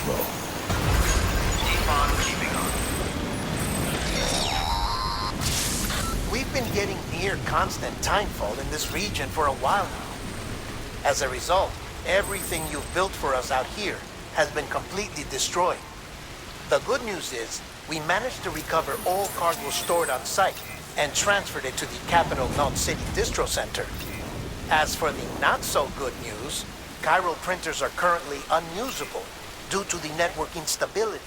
flow. Keep on keeping on. We've been getting near constant timefall in this region for a while now. As a result, everything you've built for us out here has been completely destroyed. The good news is, we managed to recover all cargo stored on site and transferred it to the Capital Knot City Distro Center. As for the not-so-good news, chiral printers are currently unusable due to the network instability.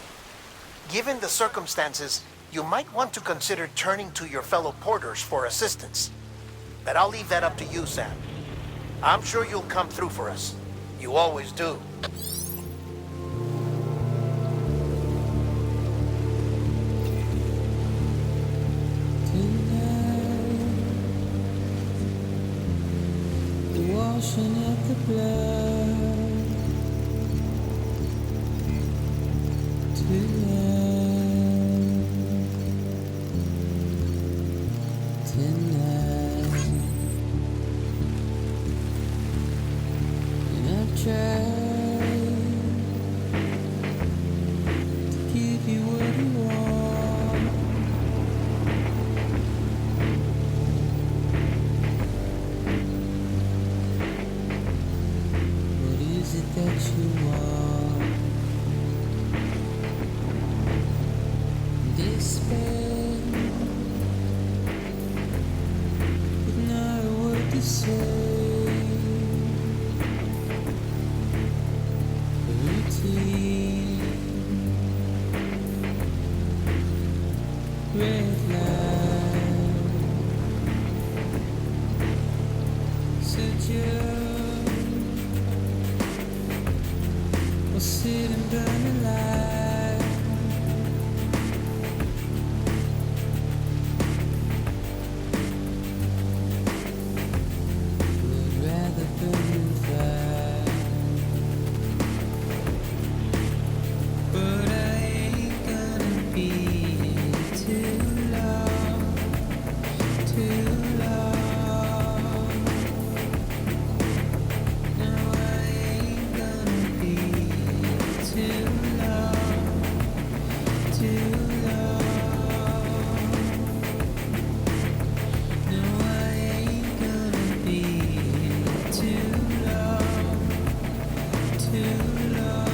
Given the circumstances, you might want to consider turning to your fellow porters for assistance. But I'll leave that up to you, Sam. I'm sure you'll come through for us. You always do. Washing up the blood tonight, and I've tried to give you what you want. What is it that you want? Despair, with not a word to say. Routine, red light, or sit and burn alive. Would rather burn than fly, but I ain't gonna be here too long, too long. No, I ain't gonna be here too long, too long. No, I ain't gonna be here too long, too long.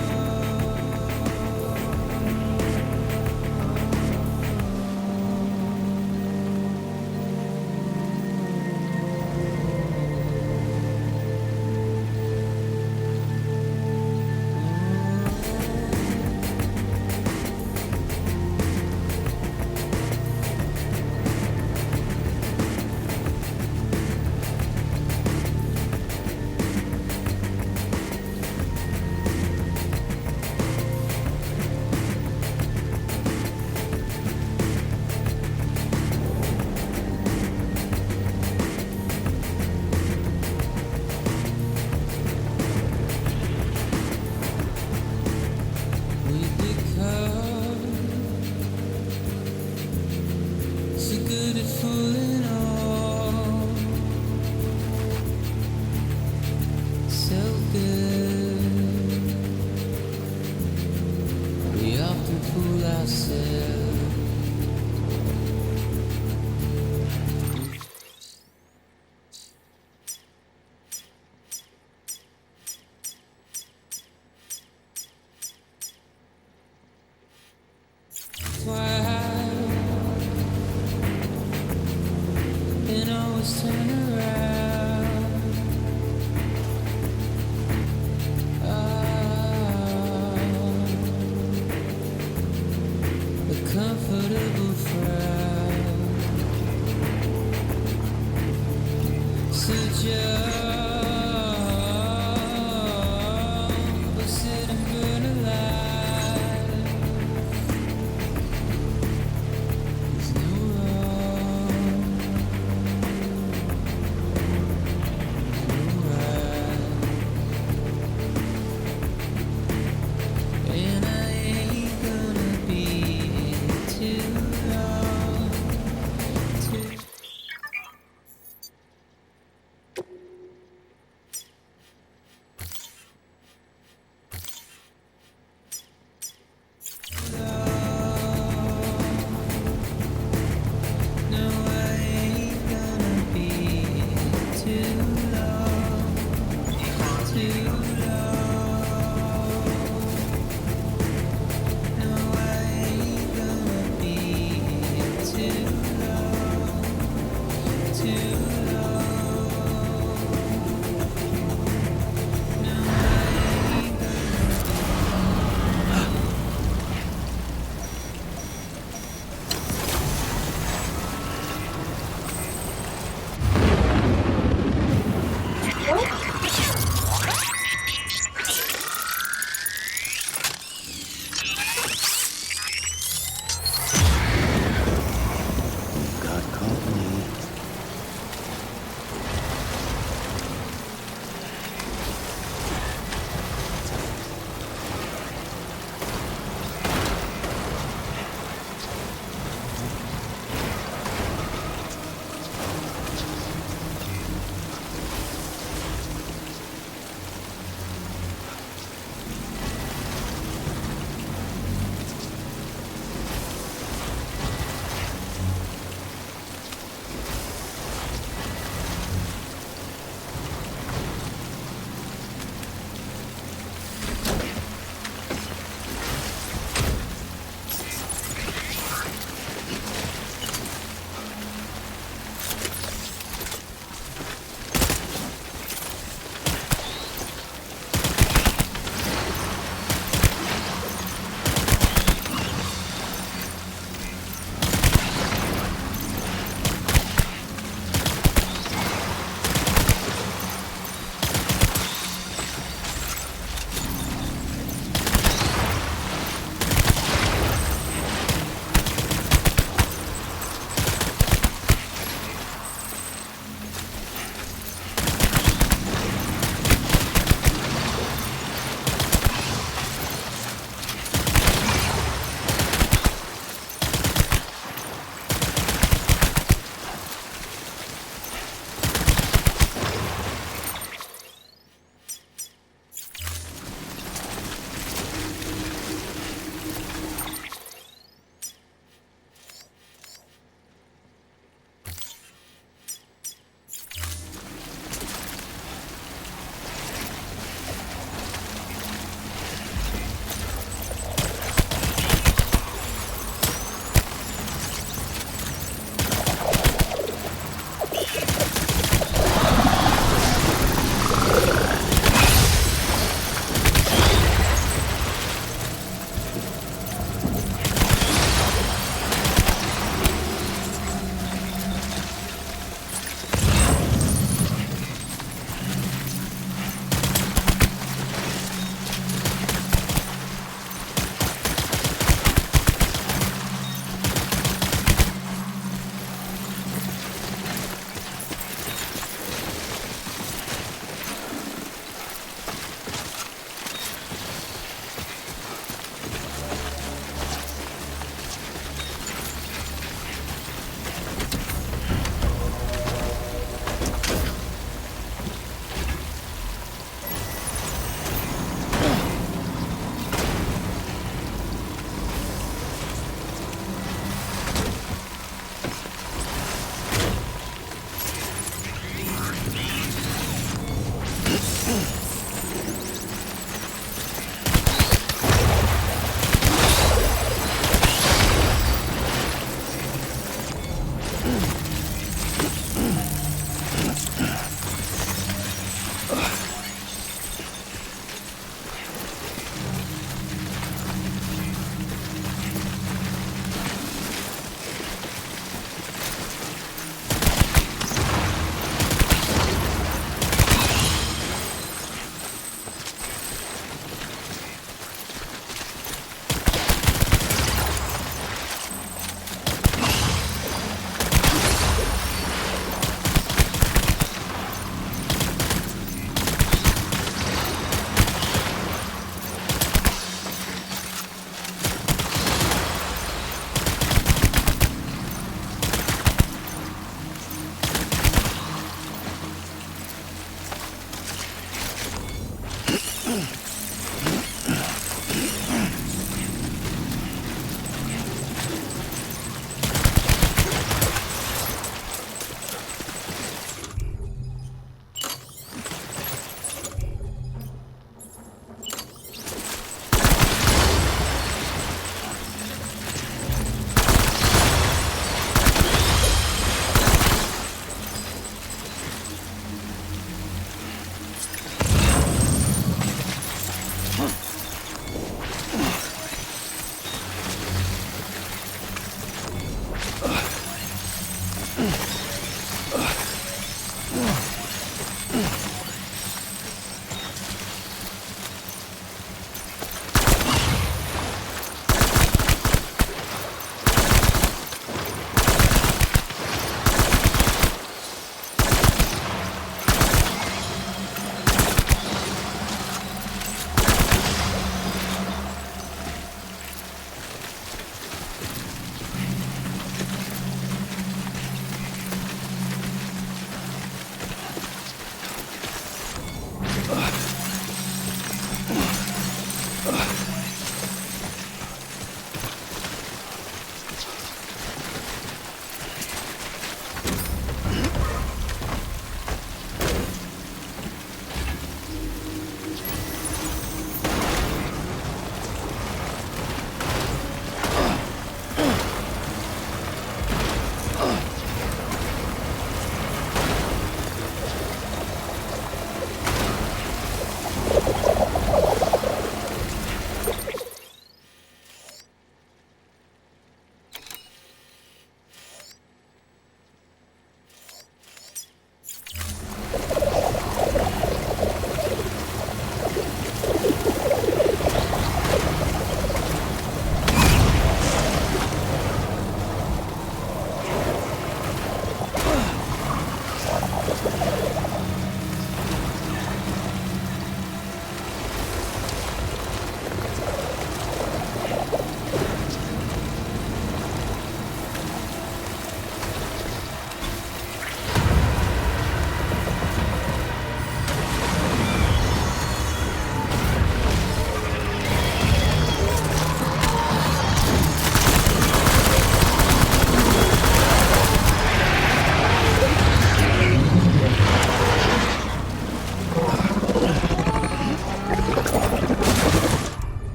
We become so good at fooling all, so good. We often fool ourselves. And always turn around. The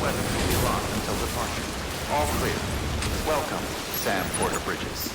weapons will be locked until departure. All clear. Welcome, Sam Porter Bridges.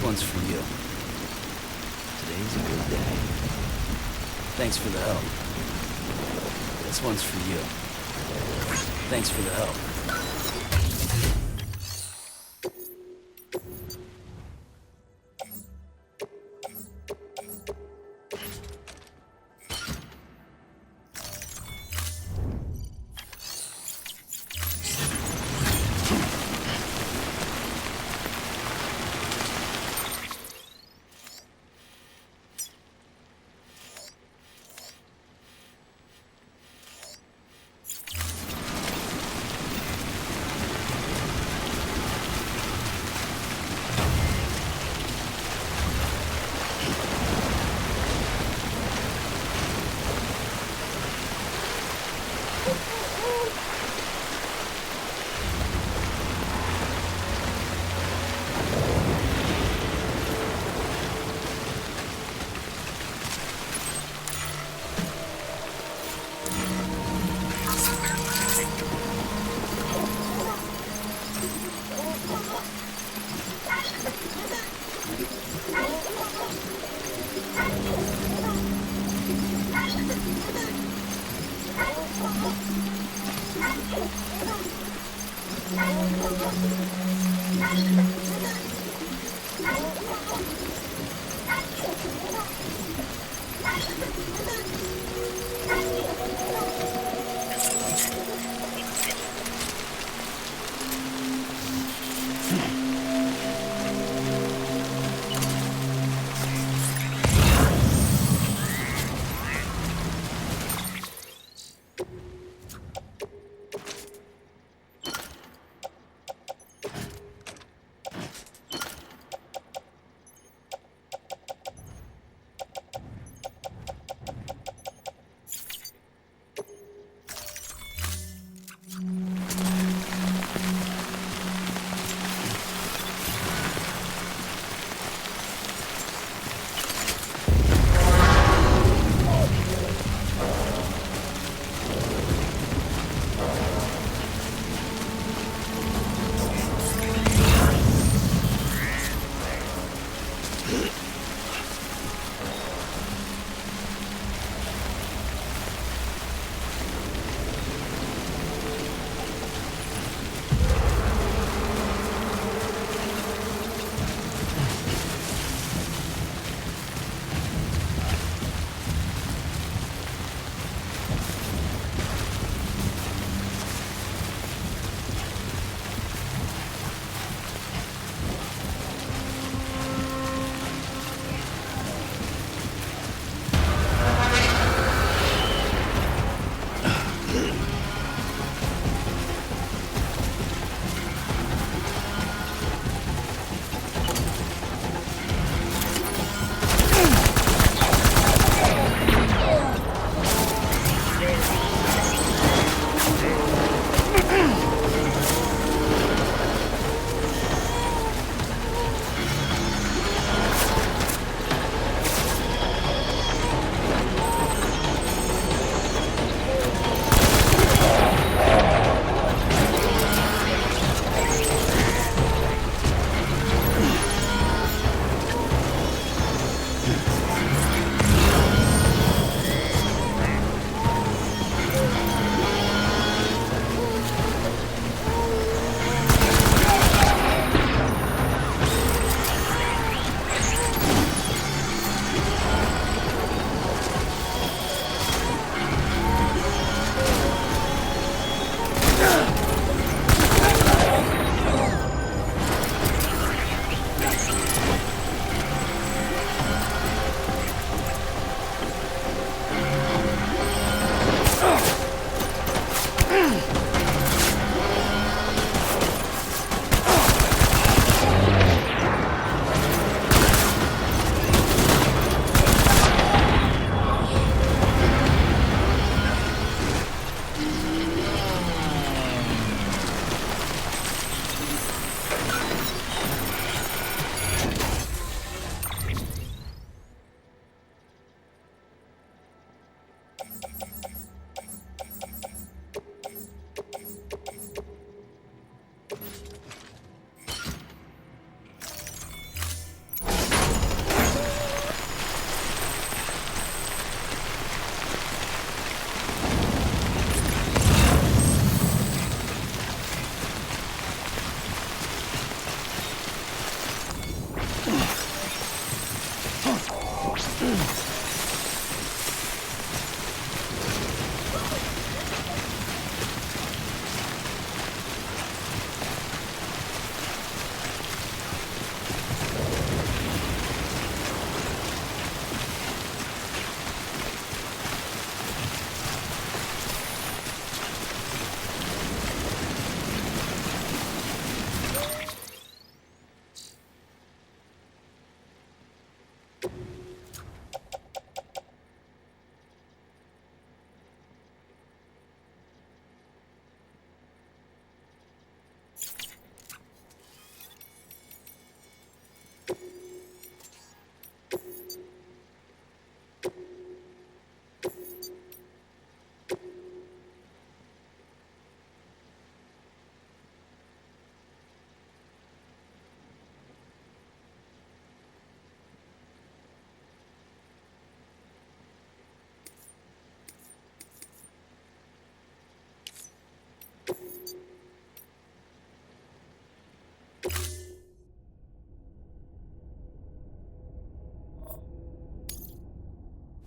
This one's for you. Today's a good day. Thanks for the help. This one's for you. Thanks for the help.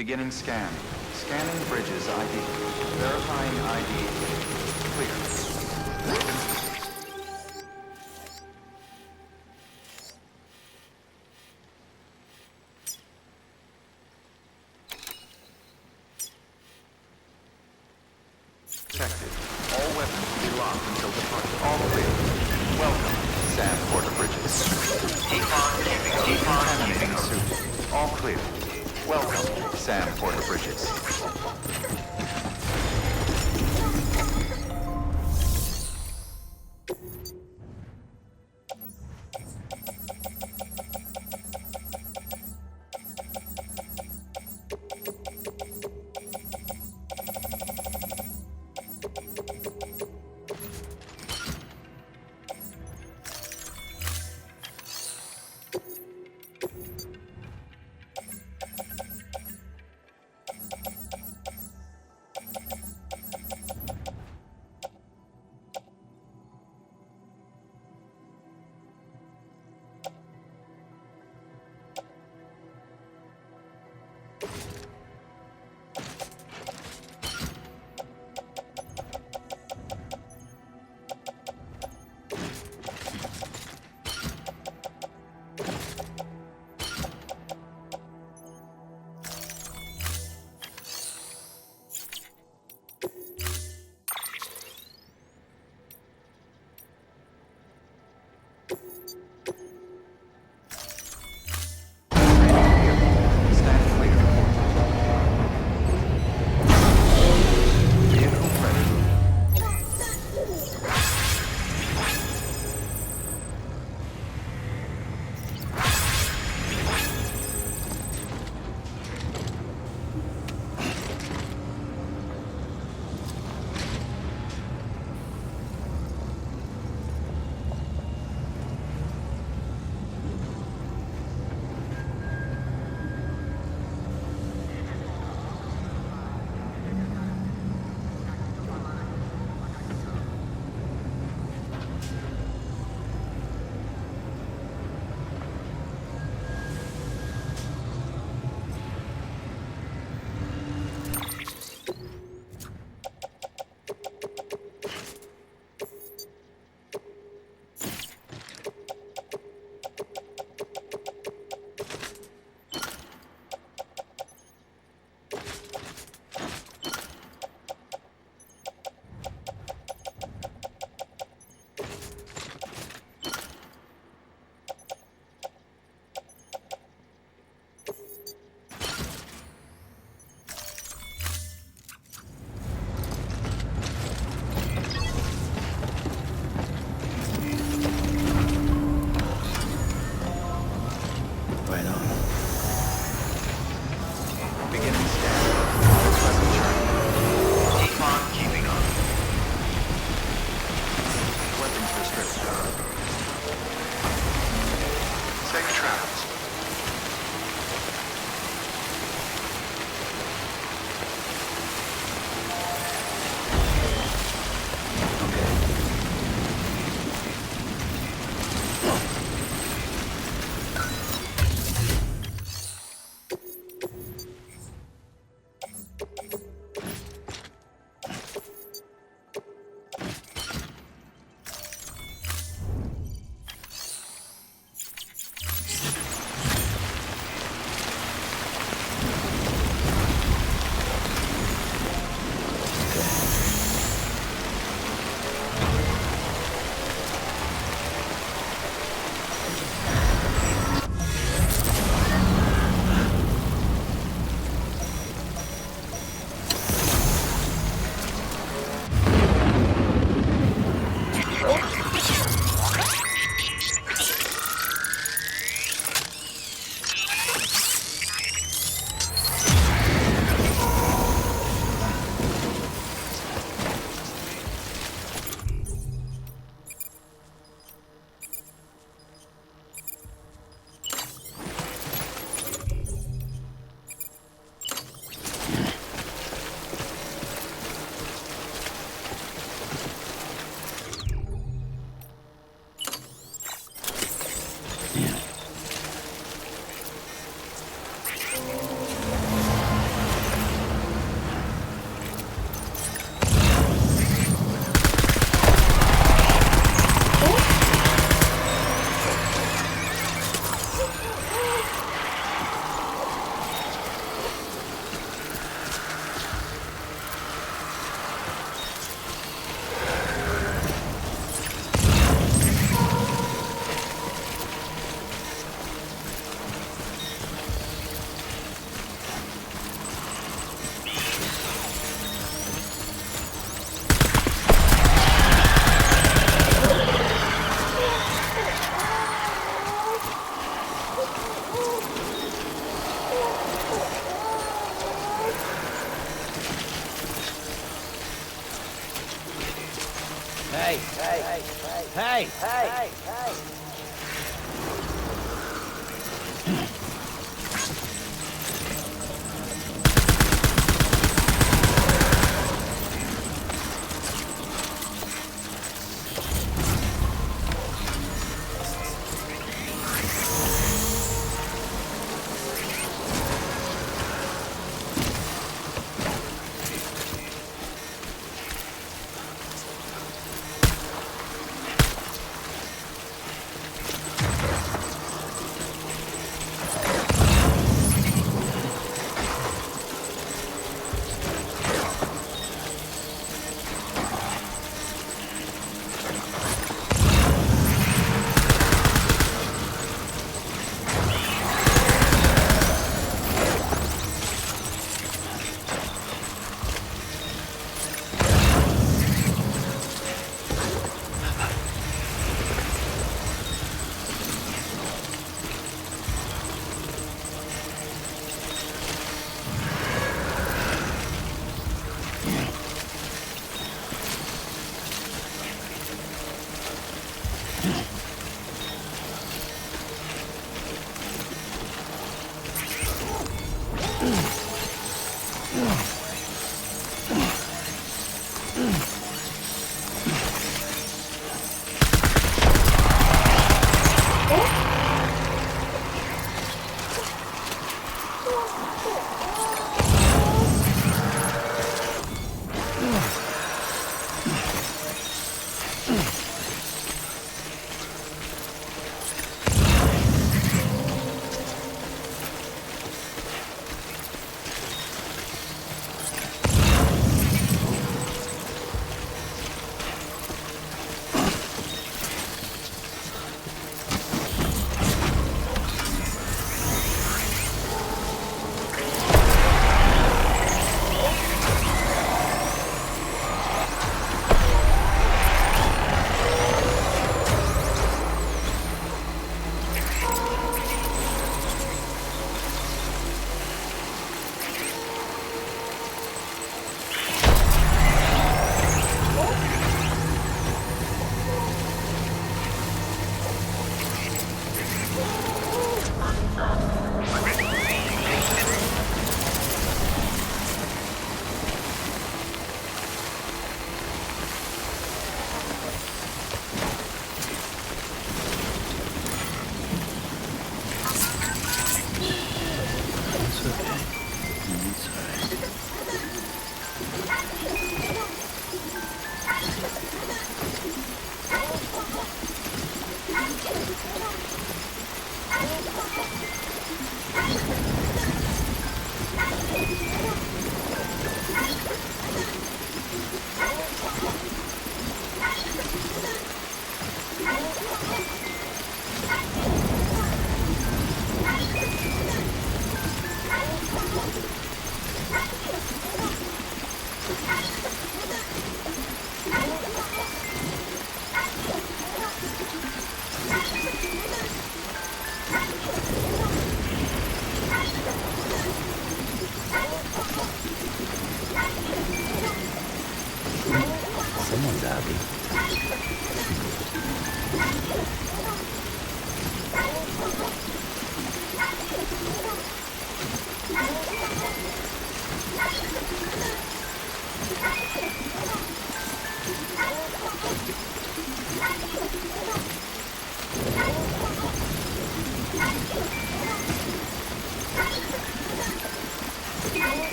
Beginning scan. Scanning bridges ID. Verifying ID. Clear. Protected. All weapons will be locked until departure. All clear. Welcome, Sam Porter Bridges. Decontaminating suit. All clear. Welcome, Sam Porter Bridges. Stand clear. Vehicle ready. Right on. Beginning scan. Present journey. Decon keeping up. Weapons restricted. Safe travels.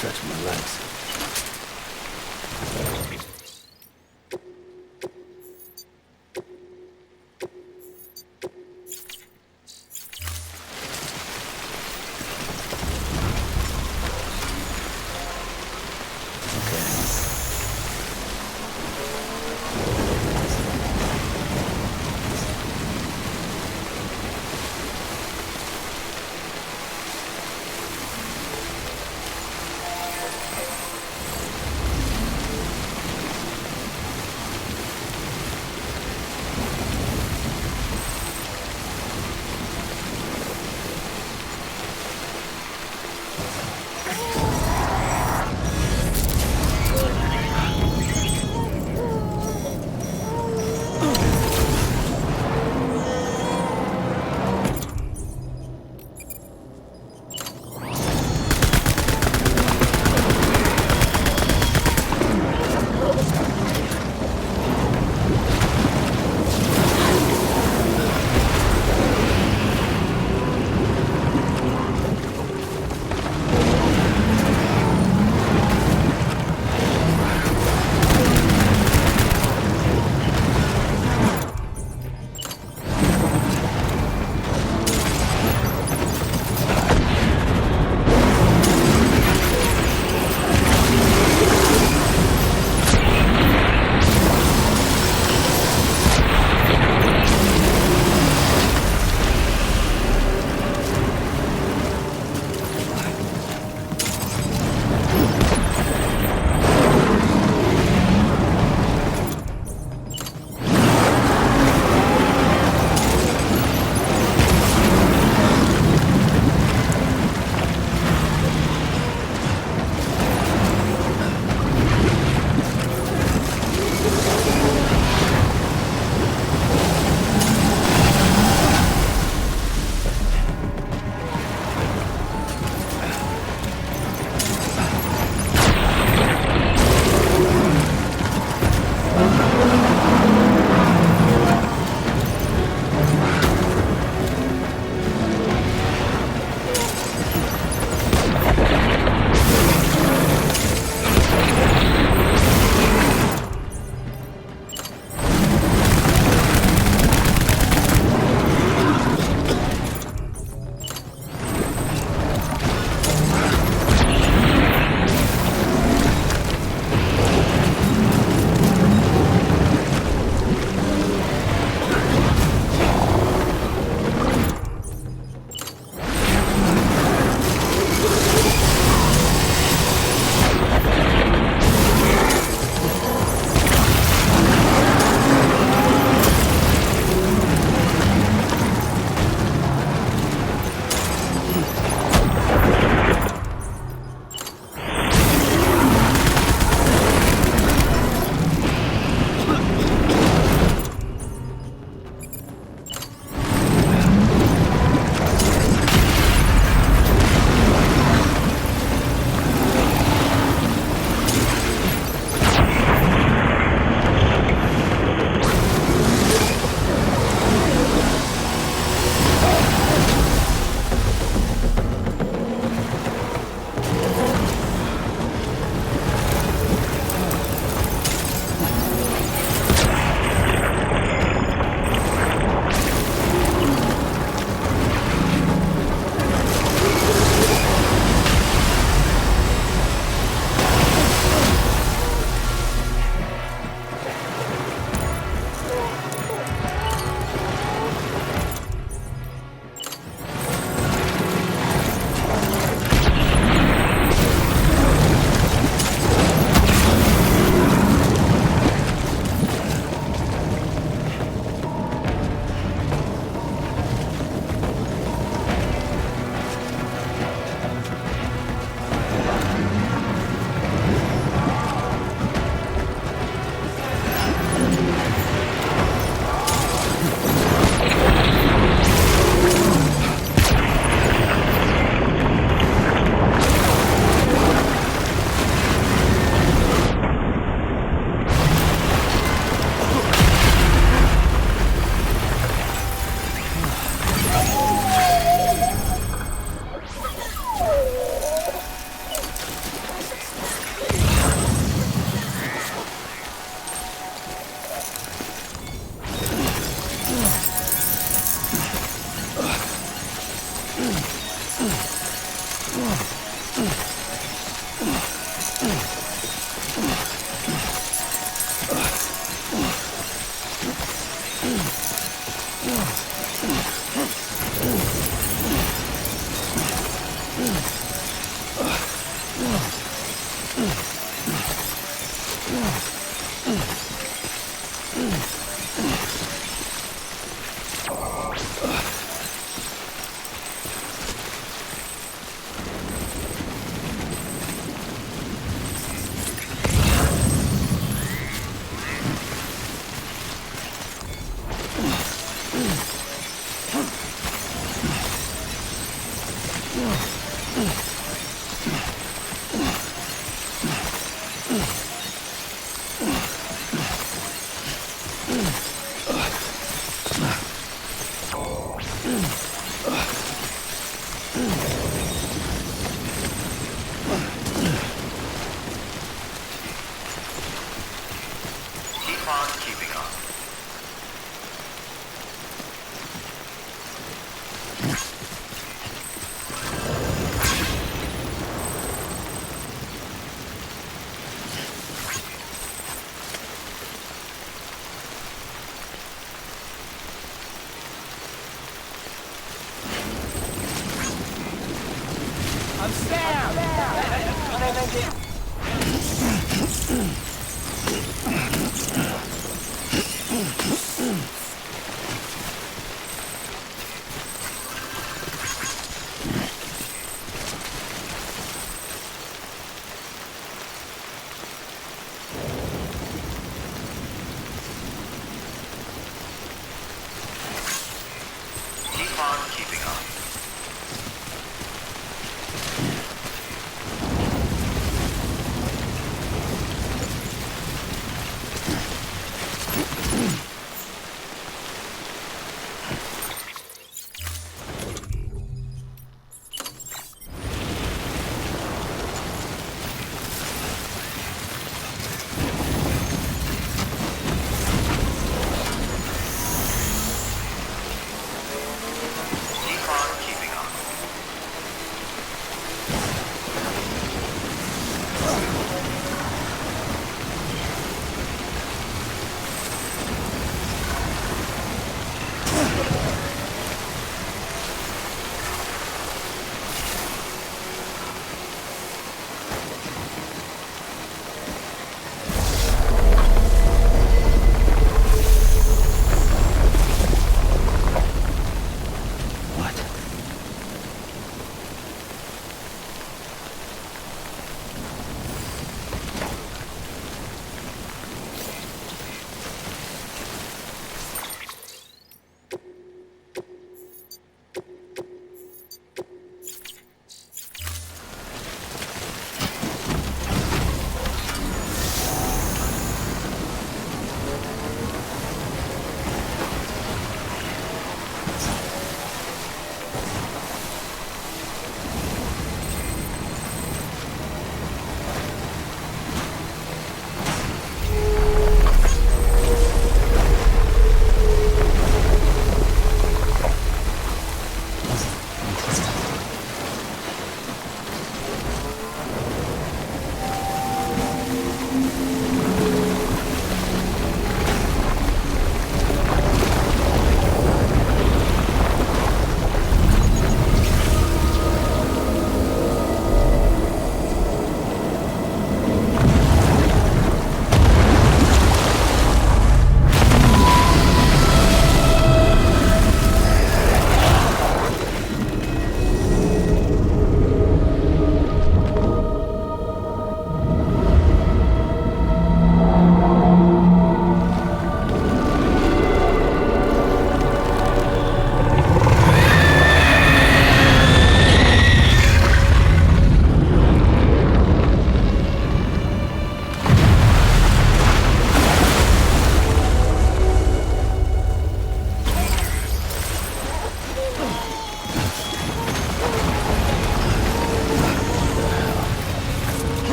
stretch my legs. Keep on keeping on. I'm Sam! Keep on keeping on.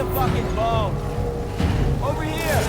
a fucking bone! Over here!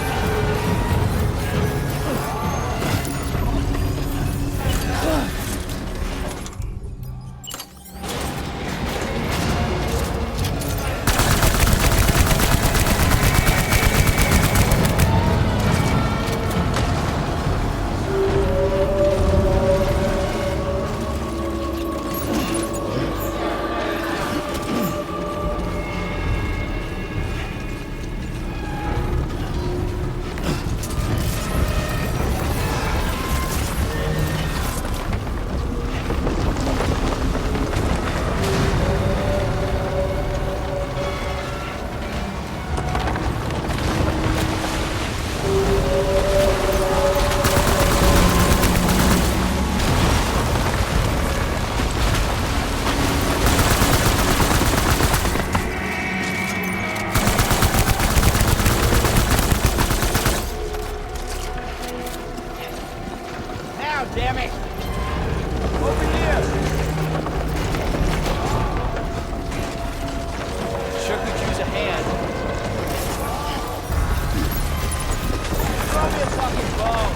Now, damn it! Over here! Sure could use a hand. Throw me a fucking bone!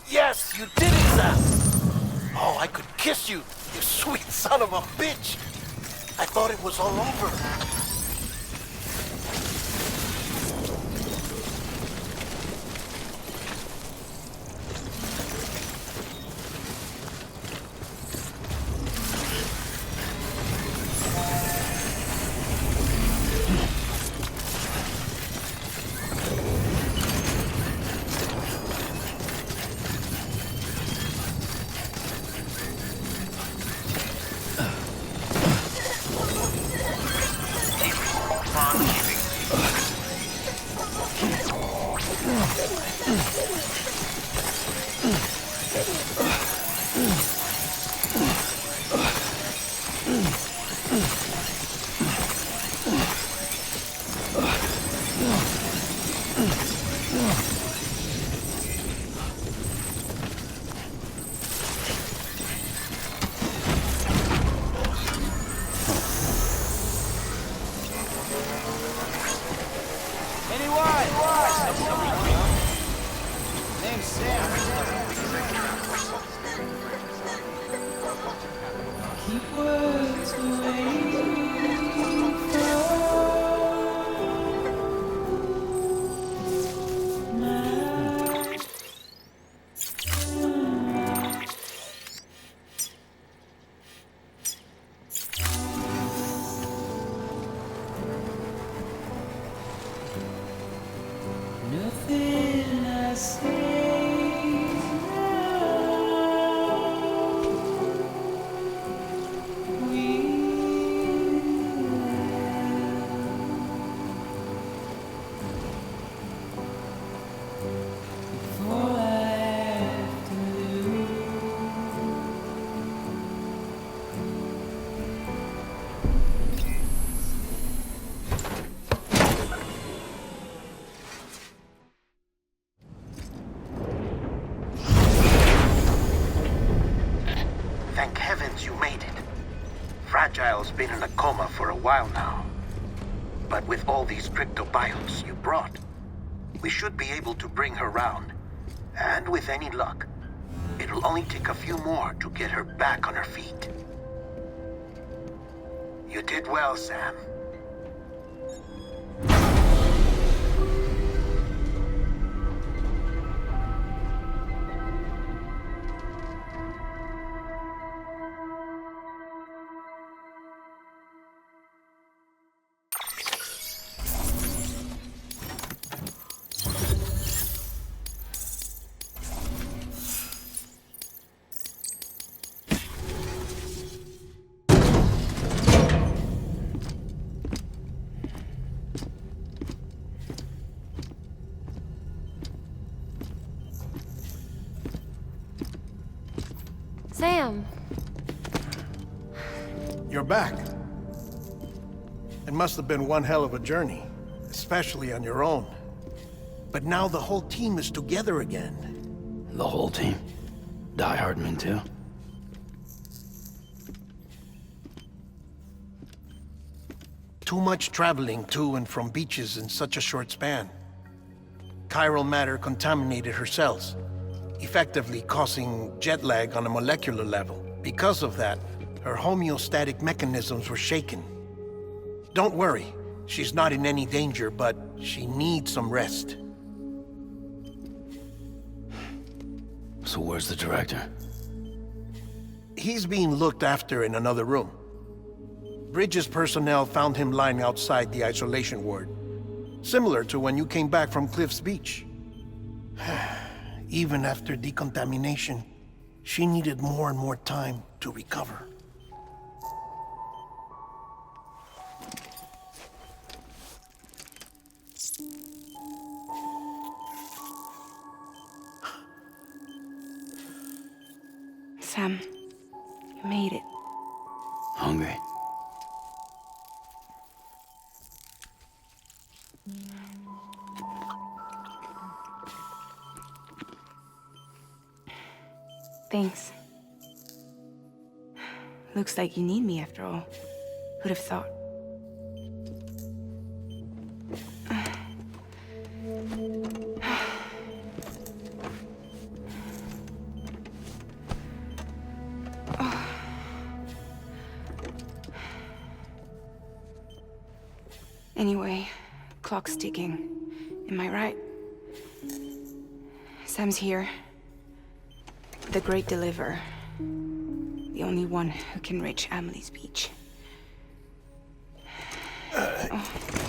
Yes, you did it, Sam! Oh, I could kiss you, you sweet son of a bitch! I thought it was all over. Name's Sam. Keep words away from my Thank heavens you made it. Fragile's been in a coma for a while now. But with all these cryptobiotes you brought, we should be able to bring her round. And with any luck, it'll only take a few more to get her back on her feet. You did well, Sam. Sam. You're back. It must have been one hell of a journey, especially on your own. But now the whole team is together again. The whole team? Die Hardman too? Too much traveling to and from beaches in such a short span. Chiral matter contaminated her cells, effectively causing jet lag on a molecular level. Because of that, her homeostatic mechanisms were shaken. Don't worry, she's not in any danger, but she needs some rest. So where's the director? He's being looked after in another room. Bridges personnel found him lying outside the isolation ward, similar to when you came back from Cliff's Beach. Even after decontamination, she needed more and more time to recover. Sam, you made it. Hungry? Thanks. Looks like you need me after all. Who'd have thought? Anyway, clock's ticking. Am I right? Sam's here. The Great Deliverer. The only one who can reach Amelie's Beach.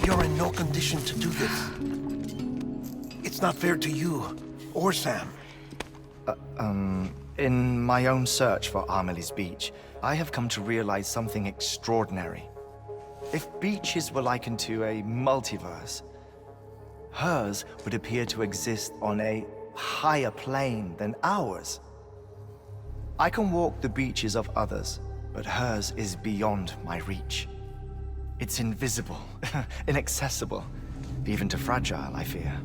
You're in no condition to do this. It's not fair to you or Sam. In my own search for Amelie's Beach, I have come to realize something extraordinary. If beaches were likened to a multiverse, hers would appear to exist on a higher plane than ours. I can walk the beaches of others, but hers is beyond my reach. It's invisible, inaccessible, even to Fragile, I fear.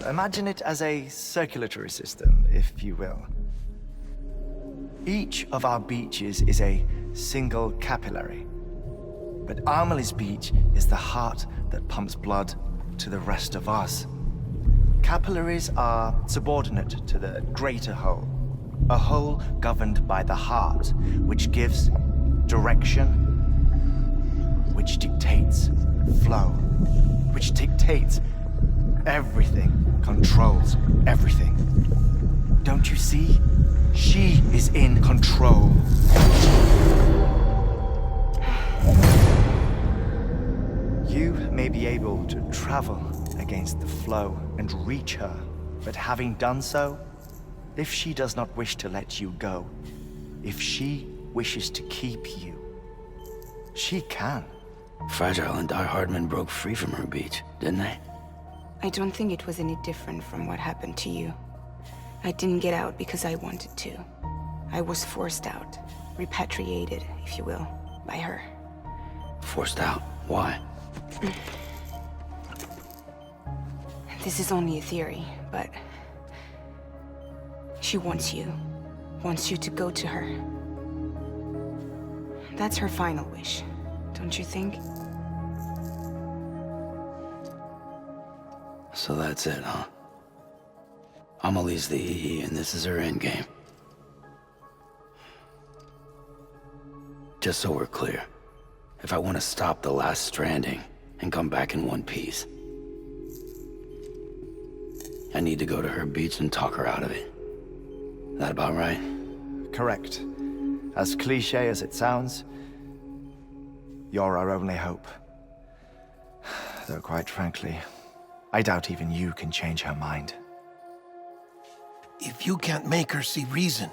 Imagine it as a circulatory system, if you will. Each of our beaches is a single capillary, but Amelie's Beach is the heart that pumps blood to the rest of us. Capillaries are subordinate to the greater whole, a whole governed by the heart, which gives direction, which dictates flow, which dictates everything, controls everything. Don't you see? She is in control. You may be able to travel against the flow and reach her. But having done so, if she does not wish to let you go, if she wishes to keep you, she can. Fragile and Die Hardman broke free from her beach, didn't they? I don't think it was any different from what happened to you. I didn't get out because I wanted to. I was forced out. Repatriated, if you will, by her. Forced out? Why? This is only a theory, but... she wants you. Wants you to go to her. That's her final wish, don't you think? So that's it, huh? Amelie's the EE, and this is her endgame. Just so we're clear, if I want to stop the last Stranding and come back in one piece, I need to go to her beach and talk her out of it. That about right? Correct. As cliche as it sounds, you're our only hope. Though quite frankly, I doubt even you can change her mind. If you can't make her see reason,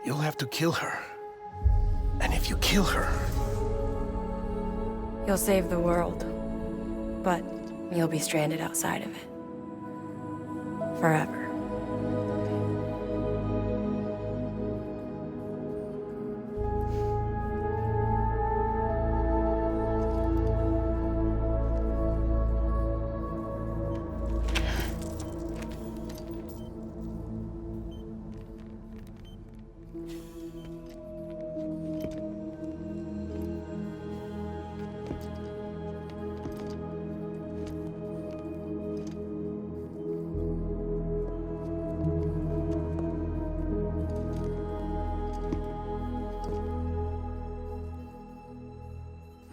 you'll have to kill her. And if you kill her... You'll save the world, but you'll be stranded outside of it. Forever.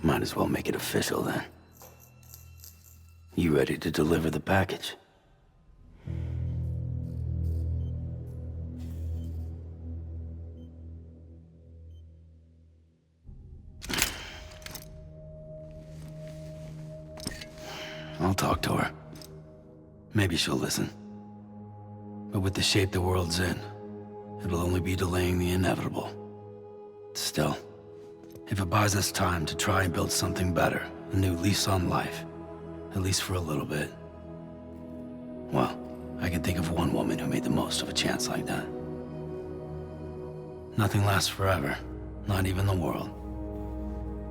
Might as well make it official then. You ready to deliver the package? I'll talk to her. Maybe she'll listen. But with the shape the world's in, it'll only be delaying the inevitable. Still, if it buys us time to try and build something better, a new lease on life, at least for a little bit, well, I can think of one woman who made the most of a chance like that. Nothing lasts forever, not even the world.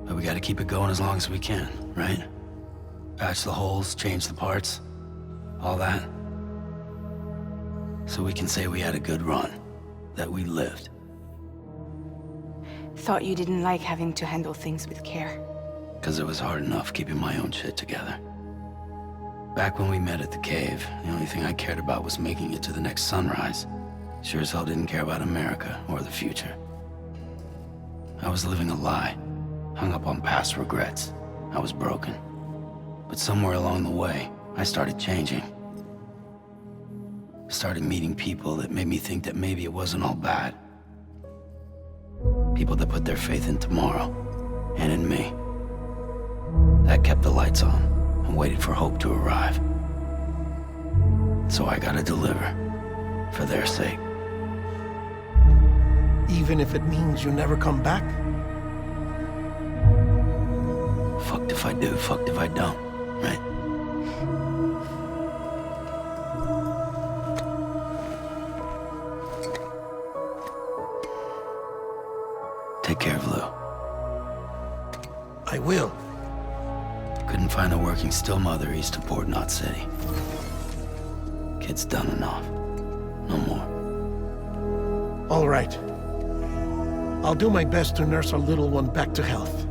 But we gotta keep it going as long as we can, right? Patch the holes, change the parts, all that. So we can say we had a good run, that we lived. Thought you didn't like having to handle things with care. 'Cause it was hard enough keeping my own shit together. Back when we met at the cave, the only thing I cared about was making it to the next sunrise. Sure as hell didn't care about America or the future. I was living a lie, hung up on past regrets. I was broken. But somewhere along the way, I started changing. Started meeting people that made me think that maybe it wasn't all bad. People that put their faith in tomorrow, and in me. That kept the lights on, and waited for hope to arrive. So I gotta deliver, for their sake. Even if it means you never come back? Fucked if I do, fucked if I don't, right? Take care of Lou. I will. Couldn't find a working still mother east of Port Knot City. Kid's done enough. No more. All right. I'll do my best to nurse our little one back to health.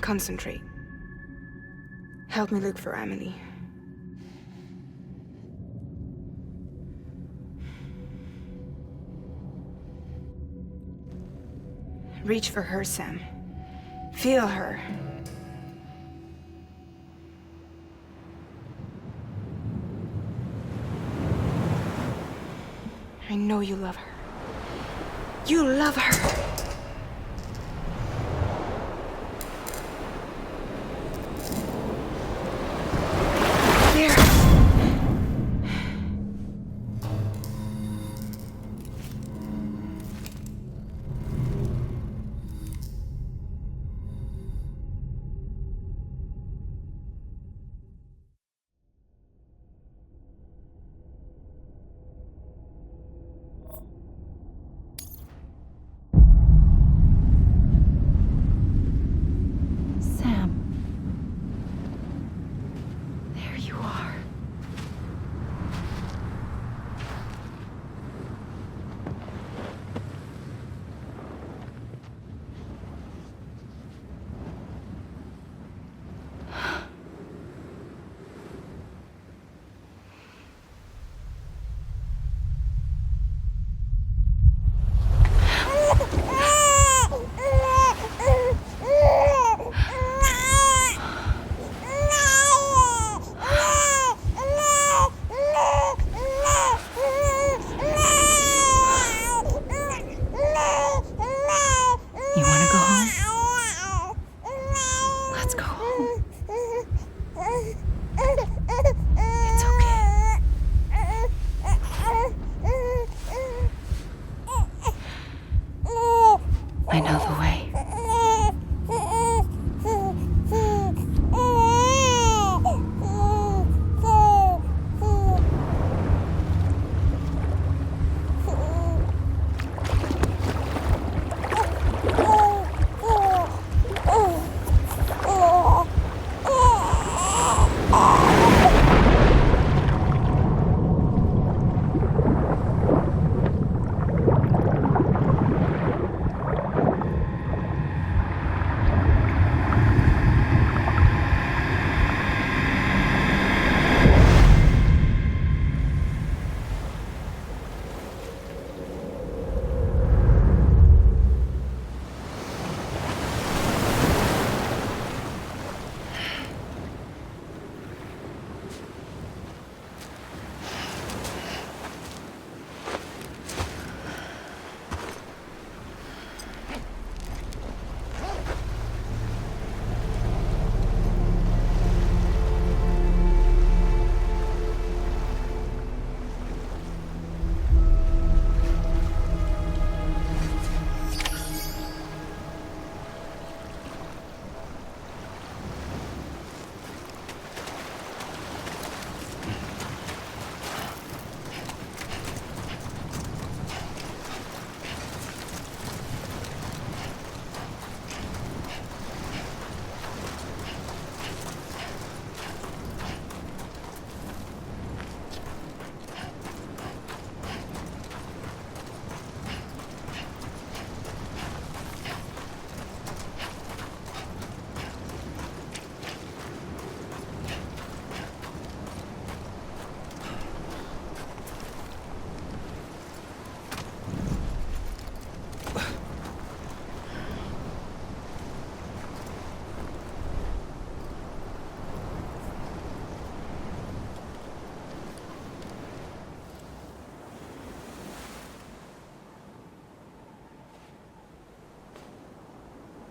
Concentrate. Help me look for Amelie. Reach for her, Sam. Feel her. I know you love her. You love her! There! Sam. There you are. You want to go home? Let's go home. It's okay. I know the way.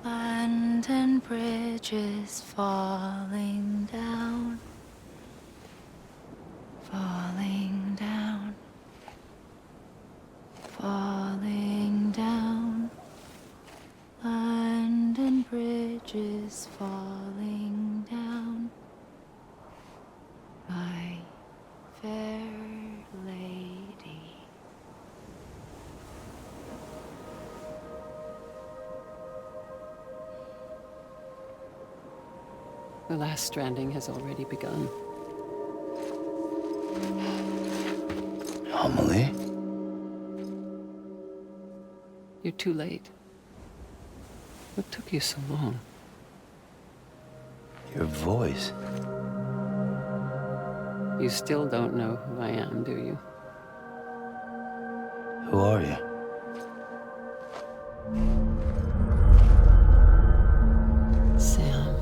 Land and bridges falling down, falling down, falling down. Land and bridges falling down, my fair lady. The last stranding has already begun. Amelie? You're too late. What took you so long? Your voice. You still don't know who I am, do you? Who are you? Sam.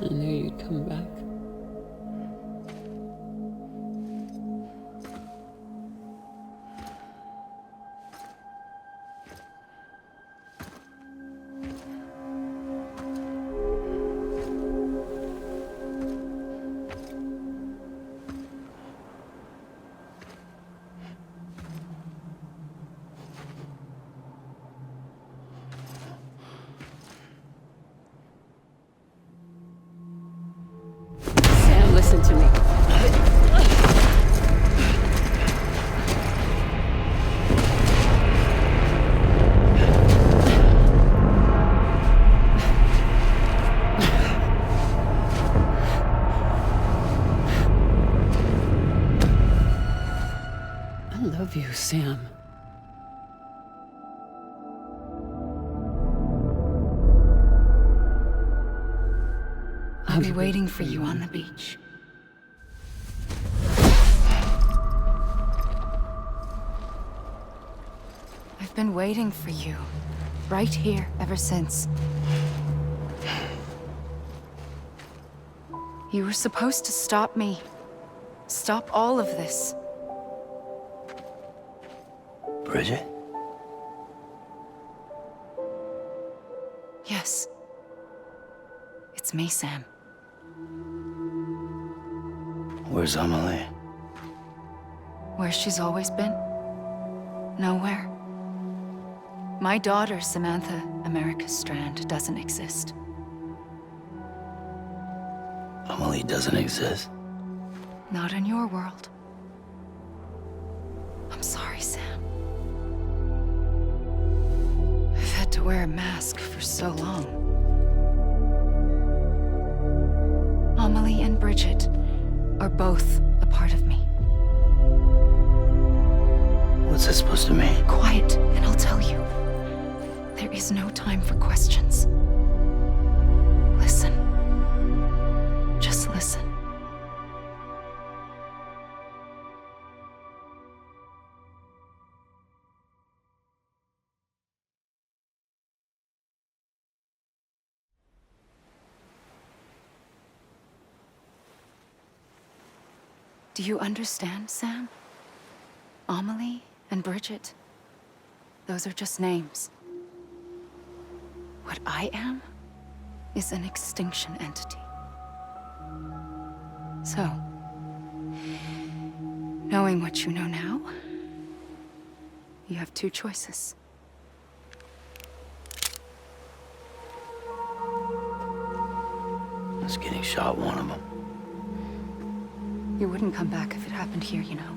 I knew you'd come back. Sam, listen to me. I love you, Sam. I'll be waiting for you on the beach. I've been waiting for you, right here, ever since. You were supposed to stop me. Stop all of this. Bridget? Yes. It's me, Sam. Where's Amelie? Where she's always been. Nowhere. My daughter, Samantha America Strand, doesn't exist. Amelie doesn't exist? Not in your world. I'm sorry, Sam. I've had to wear a mask for so long. Amelie and Bridget are both a part of me. What's that supposed to mean? Quiet, and I'll tell you. There is no time for questions. Listen. Just listen. Do you understand, Sam? Amelie and Bridget, those are just names. What I am is an extinction entity. So, knowing what you know now, you have two choices. Is getting shot one of them? You wouldn't come back if it happened here, you know.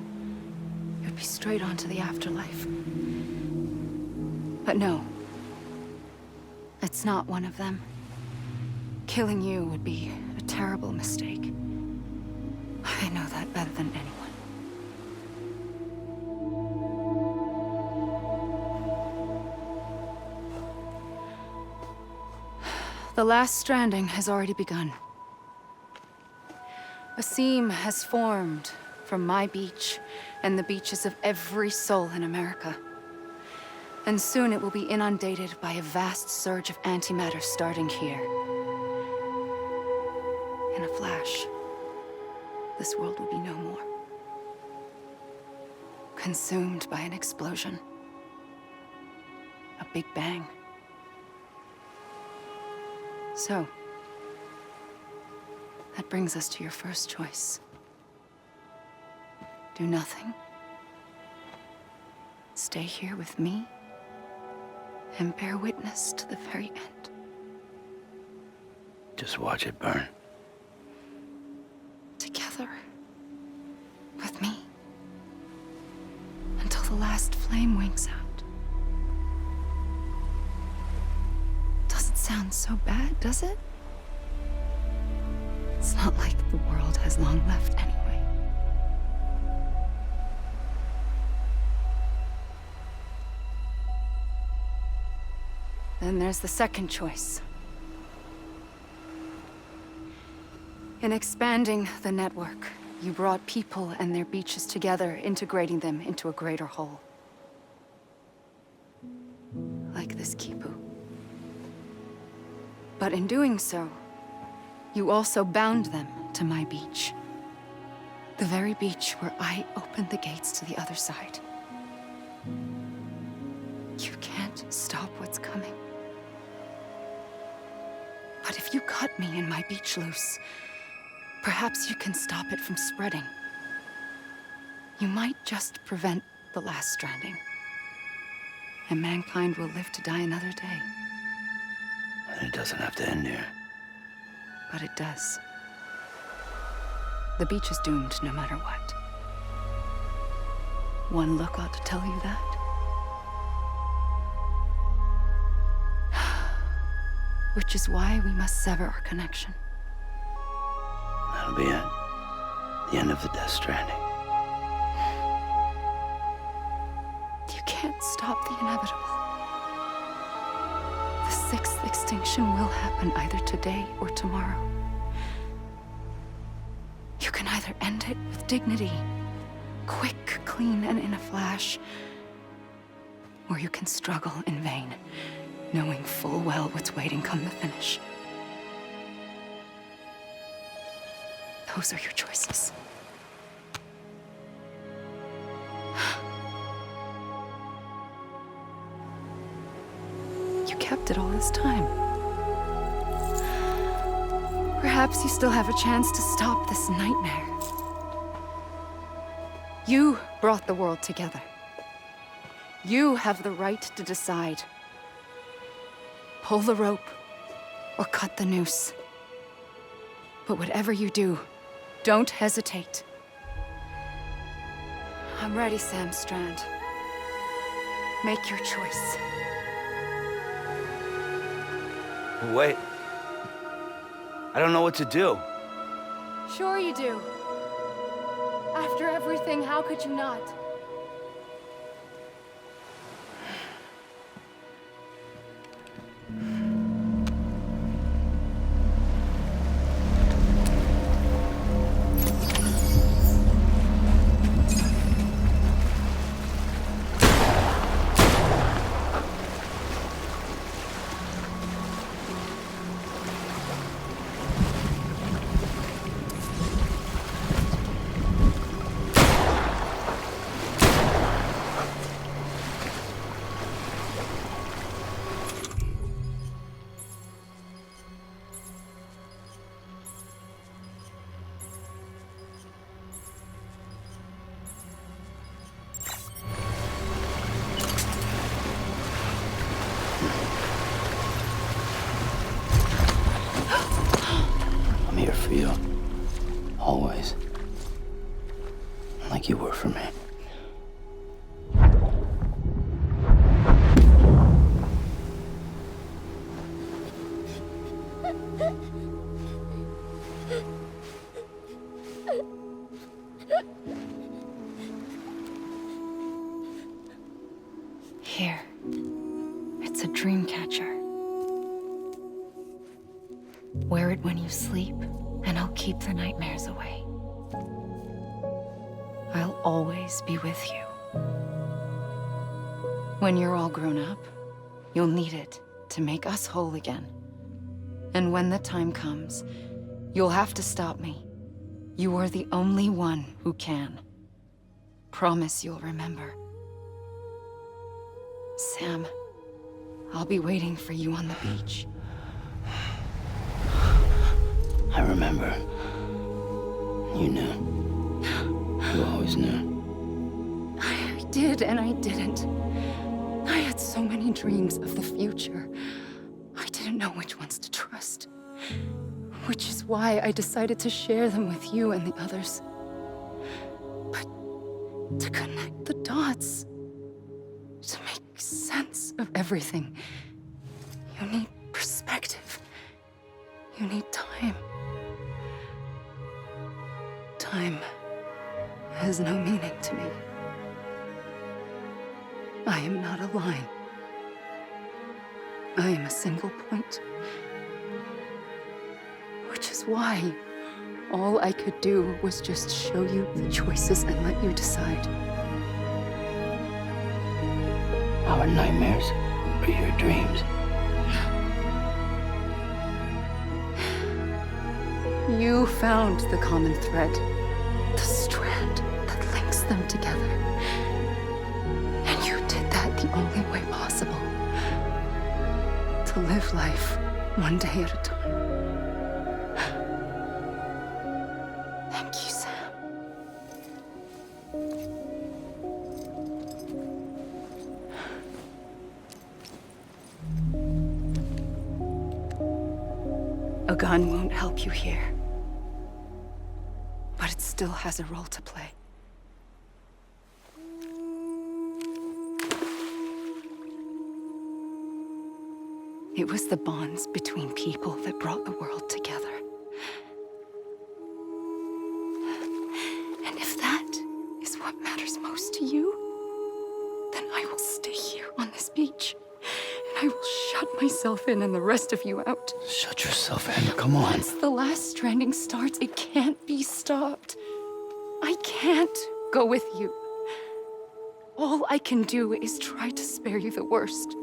You'd be straight on to the afterlife. But no. It's not one of them. Killing you would be a terrible mistake. I know that better than anyone. The last stranding has already begun. A seam has formed from my beach and the beaches of every soul in America. And soon it will be inundated by a vast surge of antimatter starting here. In a flash, this world will be no more. Consumed by an explosion. A big bang. So, that brings us to your first choice. Do nothing. Stay here with me and bear witness to the very end. Just watch it burn. Together. With me. Until the last flame winks out. Doesn't sound so bad, does it? It's not like the world has long left anyway. Then there's the second choice. In expanding the network, you brought people and their beaches together, integrating them into a greater whole. Like this Kipu. But in doing so, you also bound them to my beach. The very beach where I opened the gates to the other side. You can't stop what's coming. But if you cut me and my beach loose, perhaps you can stop it from spreading. You might just prevent the last stranding. And mankind will live to die another day. And it doesn't have to end here. But it does. The beach is doomed no matter what. One look ought to tell you that. Which is why we must sever our connection. That'll be it. The end of the Death Stranding. You can't stop the inevitable. The sixth extinction will happen either today or tomorrow. You can either end it with dignity, quick, clean, and in a flash, or you can struggle in vain, knowing full well what's waiting come the finish. Those are your choices. You kept it all this time. Perhaps you still have a chance to stop this nightmare. You brought the world together. You have the right to decide. Pull the rope or cut the noose. But whatever you do, don't hesitate. I'm ready, Sam Strand. Make your choice. Wait. I don't know what to do. Sure you do. After everything, how could you not? I'm here for you. Always. Like you were for me. Here. It's a dream catcher. Wear it when you sleep, and I'll keep the nightmares away. I'll always be with you. When you're all grown up, you'll need it to make us whole again. And when the time comes, you'll have to stop me. You are the only one who can. Promise you'll remember. Sam, I'll be waiting for you on the beach. I remember. You knew. You always knew. I did and I didn't. I had so many dreams of the future. I didn't know which ones to trust. Which is why I decided to share them with you and the others. But to connect the dots, to make sense of everything, you need perspective. You need time. Time has no meaning to me. I am not a line. I am a single point. Which is why All I could do was just show you the choices and let you decide. Our nightmares are your dreams. You found the common thread, the strand that links them together. And you did that the only way possible. To live life one day at a time. Thank you, Sam. A gun won't help you here. But it still has a role to play. It was the bonds between people that brought the world together. And if that is what matters most to you, then I will stay here on this beach. And I will shut myself in and the rest of you out. Shut yourself in, come on. Once the last stranding starts, it can't be stopped. I can't go with you. All I can do is try to spare you the worst.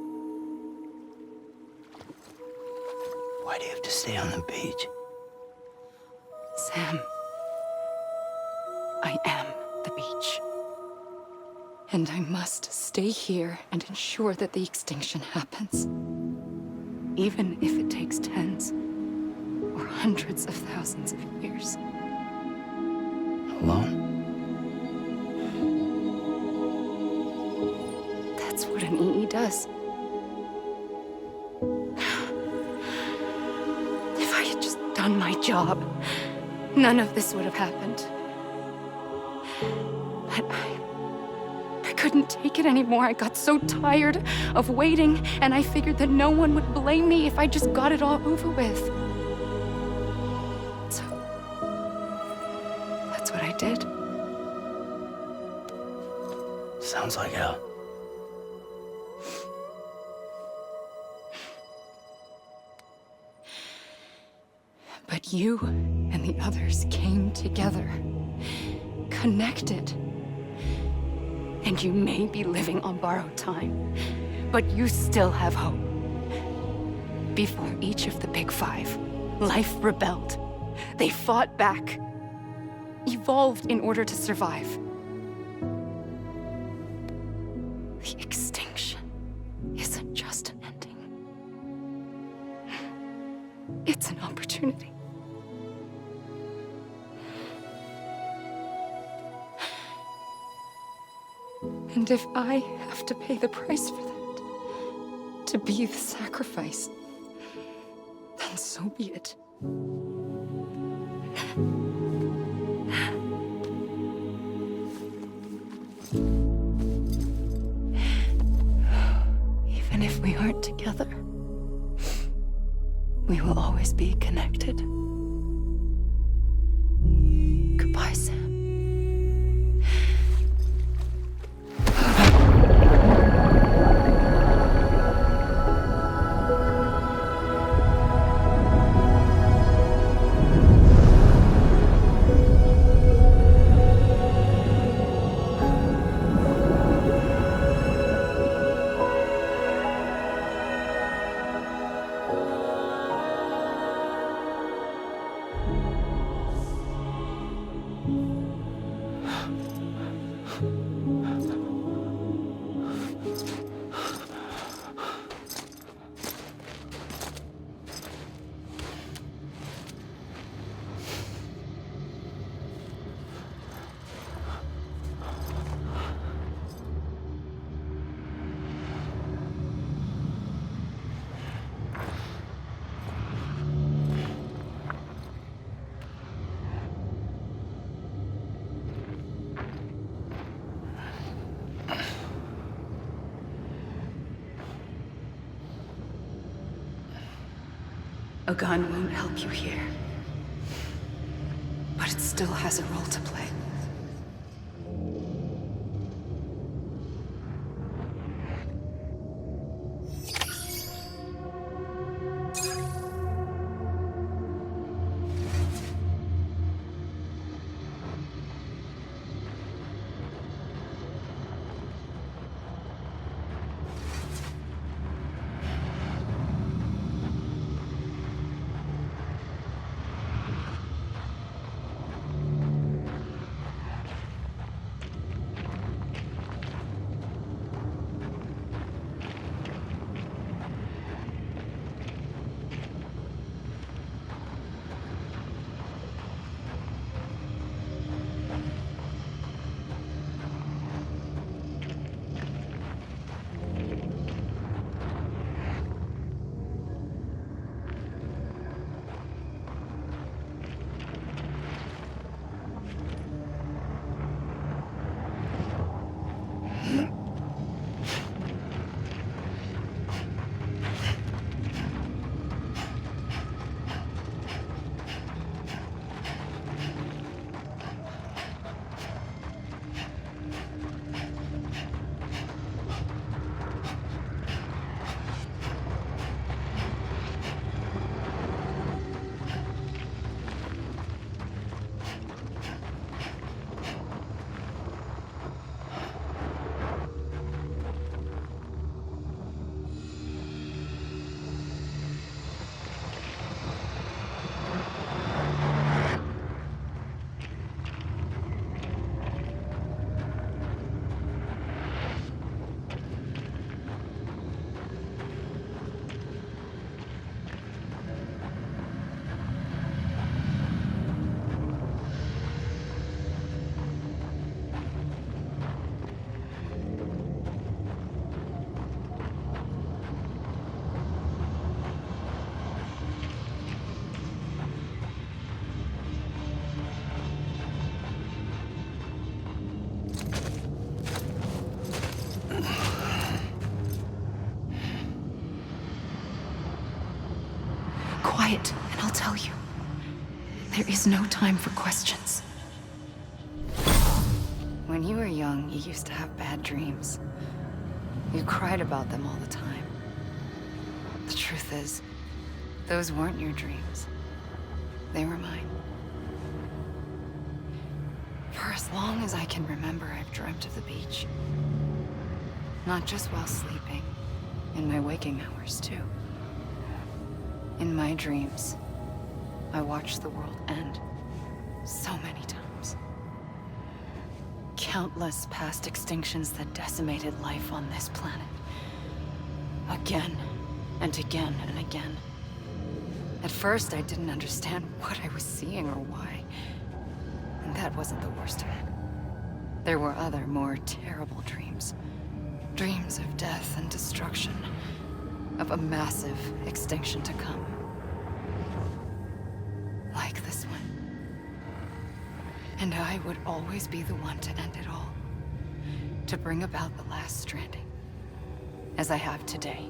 Why do you have to stay on the beach? Sam, I am the beach. And I must stay here and ensure that the extinction happens. Even if it takes tens or hundreds of thousands of years. Alone? That's what an EE does. If I had just done my job, none of this would have happened. But I couldn't take it anymore. I got so tired of waiting, and I figured that no one would blame me if I just got it all over with. So, that's what I did. Sounds like hell. But you and the others came together, connected. And you may be living on borrowed time, but you still have hope. Before each of the Big Five, life rebelled. They fought back, evolved in order to survive. The extinction isn't just an ending. It's an opportunity. And if I have to pay the price for that, to be the sacrifice, then so be it. Even if we aren't together, we will always be connected. Goodbye, Sam. A gun won't help you here. But it still has a role to play. quiet, and I'll tell you. There is no time for questions. When you were young, you used to have bad dreams. You cried about them all the time. The truth is, those weren't your dreams. They were mine. For as long as I can remember, I've dreamt of the beach. Not just while sleeping, in my waking hours too. In my dreams, I watched the world end so many times. Countless past extinctions that decimated life on this planet. Again, and again, and again. At first, I didn't understand what I was seeing or why. And that wasn't the worst of it. There were other, more terrible dreams. Dreams of death and destruction. Of a massive extinction to come. Like this one. And I would always be the one to end it all. To bring about the last stranding. As I have today.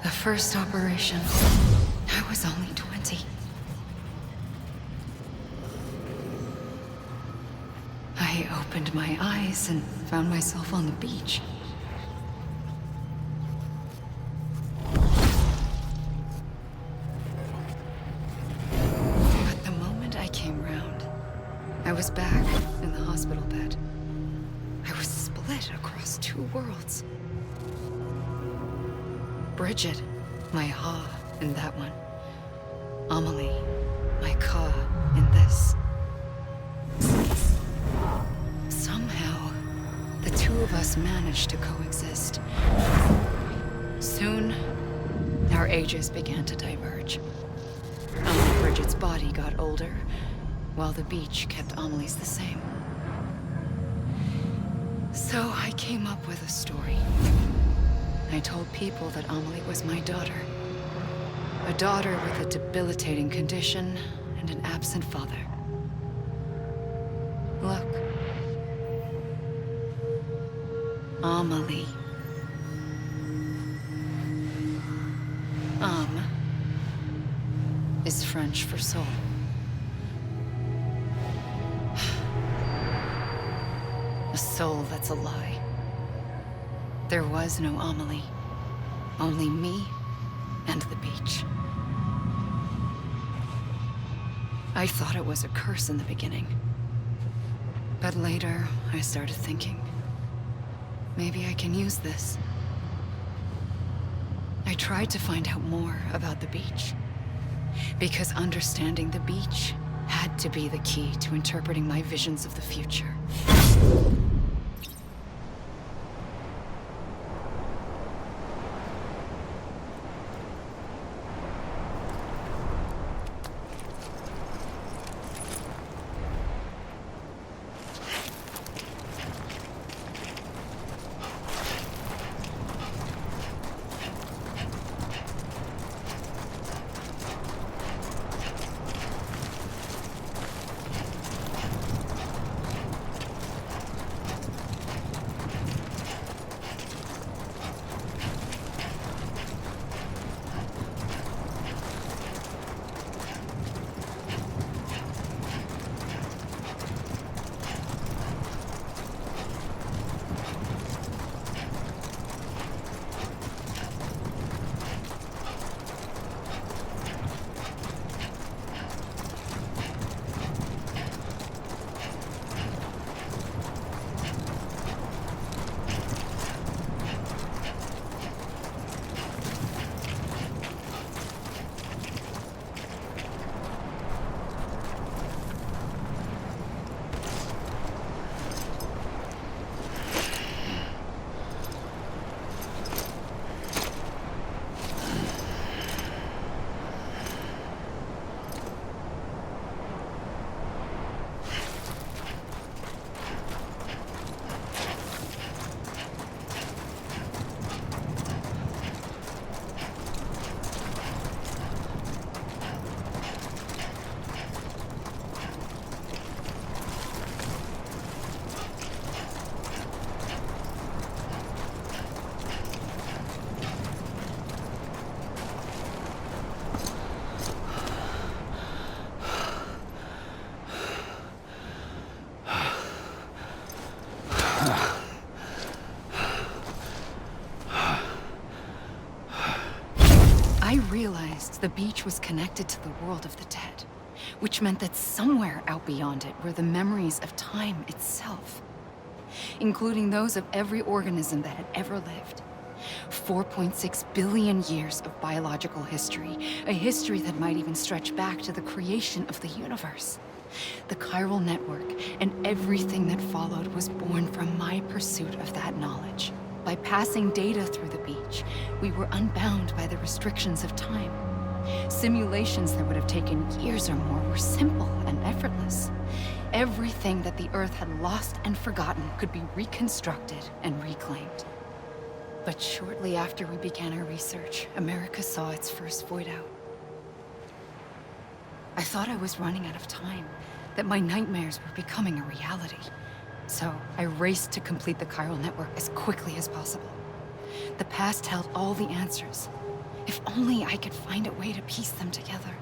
The first operation, I was only 20. I opened my eyes and found myself on the beach. But the moment I came round, I was back in the hospital bed. I was split across two worlds. Bridget, my Ha in that one. Amelie, my Ka in this. Somehow, the two of us managed to coexist. Soon, our ages began to diverge. Only Bridget's body got older, while the beach kept Amelie's the same. So I came up with a story. I told people that Amelie was my daughter. A daughter with a debilitating condition and an absent father. Look. Amelie. Is French for soul. A soul that's a lie. There was no Amelie. Only me and the beach. I thought it was a curse in the beginning. But later, I started thinking, maybe I can use this. I tried to find out more about the beach. Because understanding the beach had to be the key to interpreting my visions of the future. past, the beach was connected to the world of the dead, which meant that somewhere out beyond it were the memories of time itself, including those of every organism that had ever lived. 4.6 billion years of biological history, a history that might even stretch back to the creation of the universe. The chiral network and everything that followed was born from my pursuit of that knowledge. By passing data through the beach, we were unbound by the restrictions of time. Simulations that would have taken years or more were simple and effortless. Everything that the Earth had lost and forgotten could be reconstructed and reclaimed. But shortly after we began our research, America saw its first void out. I thought I was running out of time, that my nightmares were becoming a reality. So I raced to complete the chiral network as quickly as possible. The past held all the answers. If only I could find a way to piece them together.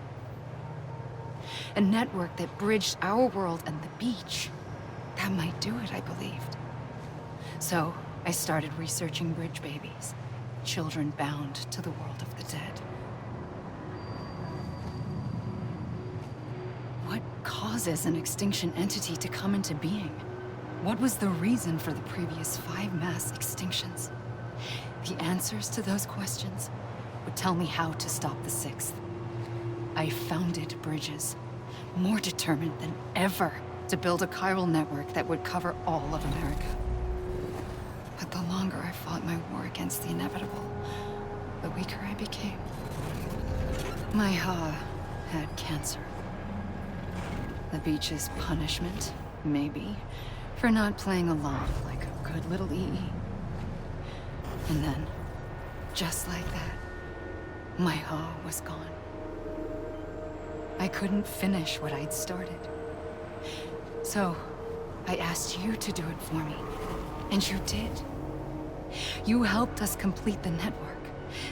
A network that bridged our world and the beach. That might do it, I believed. So I started researching bridge babies, children bound to the world of the dead. What causes an extinction entity to come into being? What was the reason for the previous 5 mass extinctions? The answers to those questions would tell me how to stop the 6th. I founded bridges, more determined than ever to build a chiral network that would cover all of America. But the longer I fought my war against the inevitable, the weaker I became. My Ha had cancer. The beach's punishment, maybe, for not playing along like a good little EE. And then, just like that, my Ha was gone. I couldn't finish what I'd started. So, I asked you to do it for me, and you did. You helped us complete the network,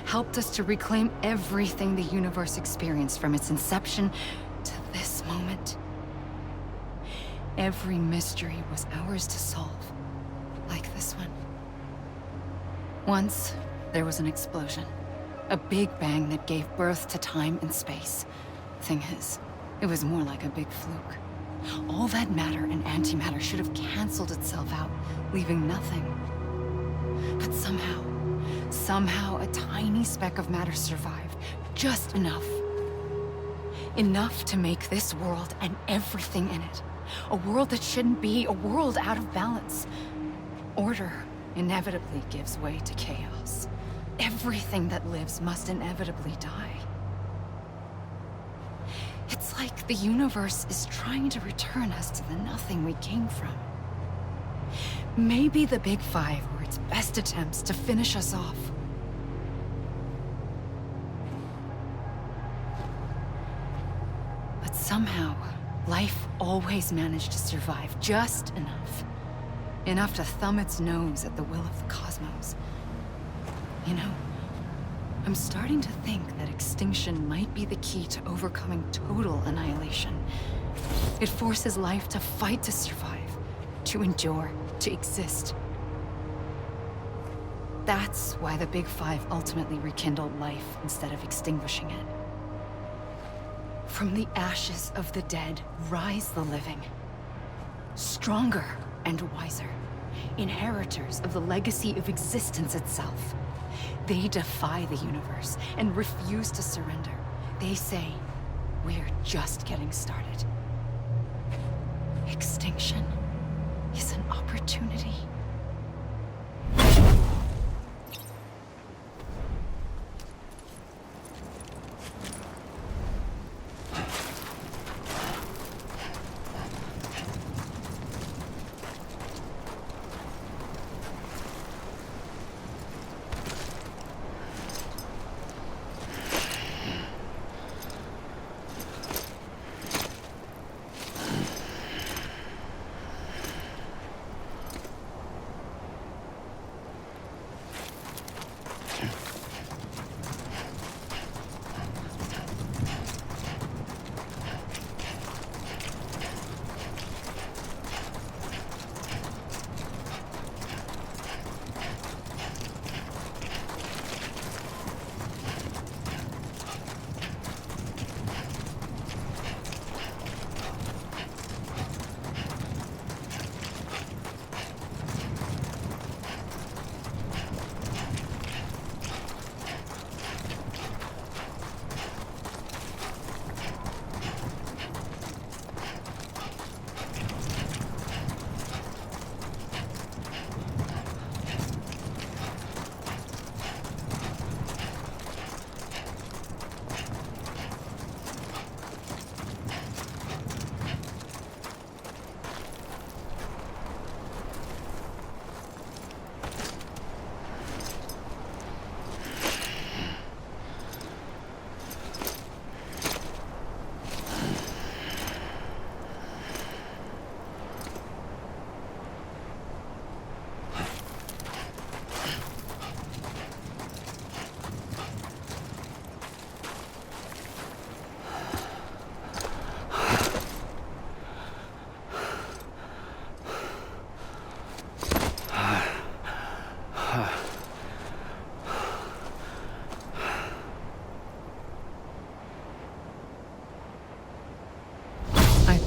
helped us to reclaim everything the universe experienced from its inception to this moment. Every mystery was ours to solve, like this one. Once, there was an explosion. A big bang that gave birth to time and space. Thing is, it was more like a big fluke. All that matter and antimatter should have canceled itself out, leaving nothing. But somehow a tiny speck of matter survived. Just enough. Enough to make this world and everything in it. A world that shouldn't be, a world out of balance. Order inevitably gives way to chaos. Everything that lives must inevitably die. It's like the universe is trying to return us to the nothing we came from. Maybe the Big Five were its best attempts to finish us off. But somehow, life always managed to survive just enough. Enough to thumb its nose at the will of the cosmos. You know, I'm starting to think that extinction might be the key to overcoming total annihilation. It forces life to fight to survive, to endure, to exist. That's why the Big Five ultimately rekindled life instead of extinguishing it. From the ashes of the dead rise the living. Stronger and wiser. Inheritors of the legacy of existence itself. They defy the universe and refuse to surrender. They say, we're just getting started. Extinction is an opportunity.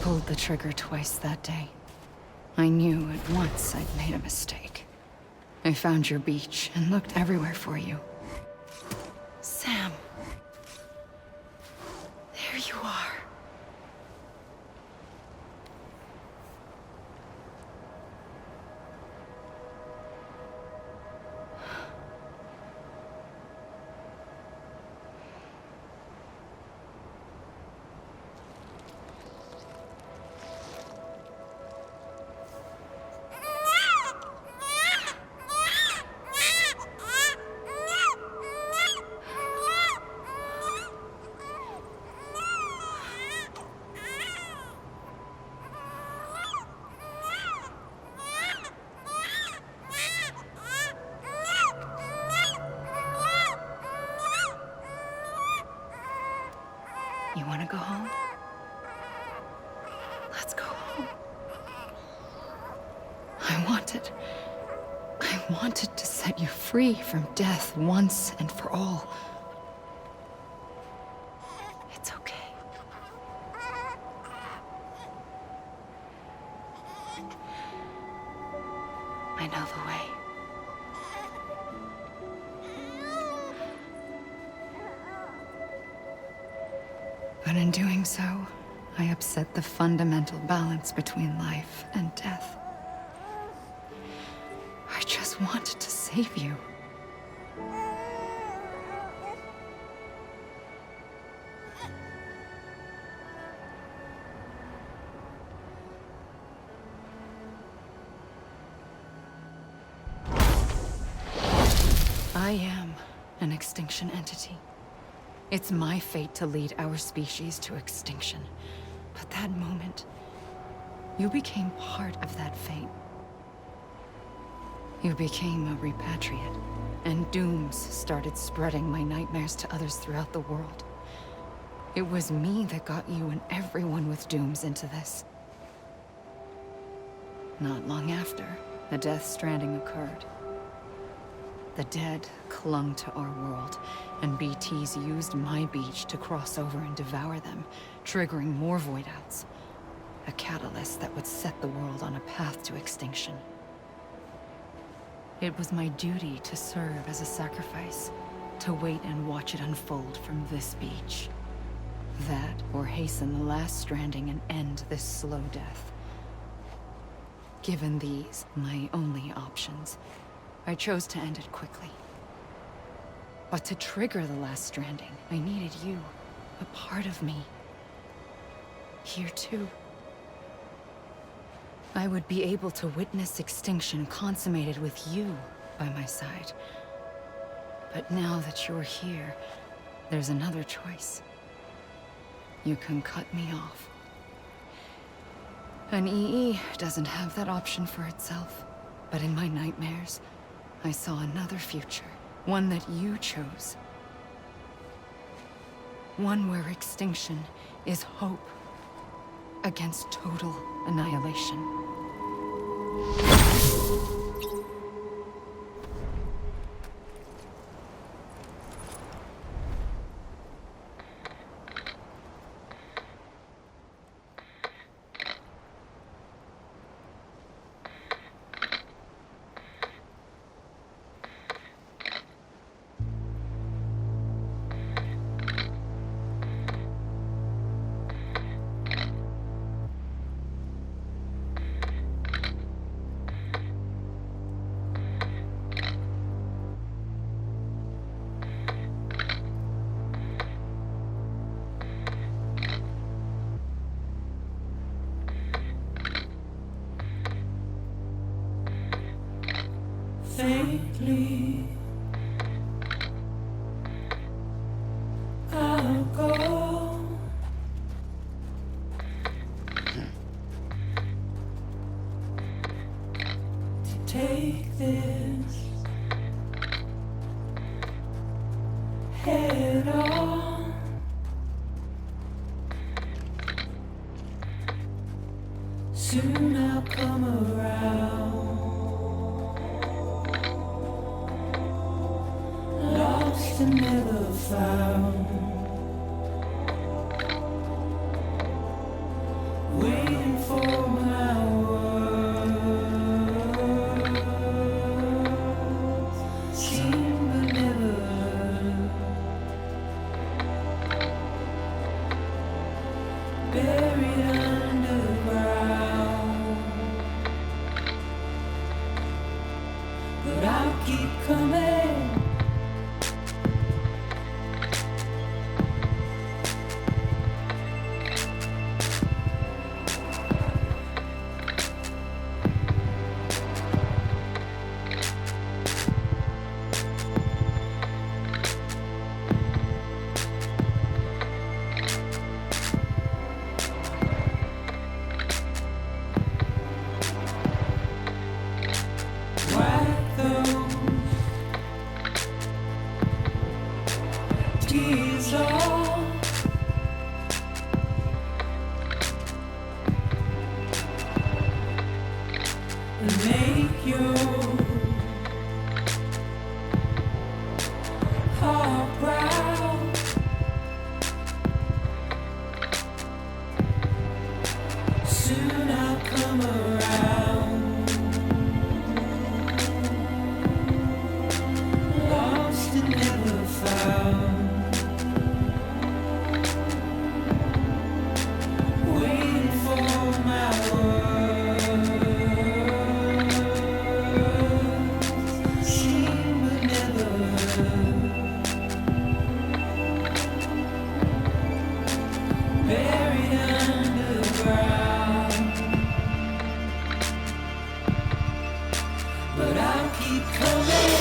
pulled the trigger twice that day. I knew at once I'd made a mistake. I found your beach and looked everywhere for you. Sam. There you are. You want to go home? Let's go home. I wanted to set you free from death once and for all. It's okay. I know the way. But in doing so, I upset the fundamental balance between life and death. I just wanted to save you. I am an extinction entity. It's my fate to lead our species to extinction. But that moment, you became part of that fate. You became a repatriate, and dooms started spreading my nightmares to others throughout the world. It was me that got you and everyone with dooms into this. Not long after, the Death Stranding occurred. The dead clung to our world, and BTs used my beach to cross over and devour them, triggering more void outs. A catalyst that would set the world on a path to extinction. It was my duty to serve as a sacrifice, to wait and watch it unfold from this beach. That, or hasten the last stranding and end this slow death. Given these, my only options, I chose to end it quickly. But to trigger the last stranding, I needed you, a part of me. Here too. I would be able to witness extinction consummated with you by my side. But now that you're here, there's another choice. You can cut me off. An EE doesn't have that option for itself. But in my nightmares, I saw another future. One that you chose. One where extinction is hope against total annihilation. Faintly, I'll go. To take this head on. Soon I'll come around. Lost and never found. keep coming. Wipe those tears off. And make your heart proud. Soon I'll come around. Lost and never found. Waiting for my words. Seen but never heard. Buried underground. But I'll keep coming.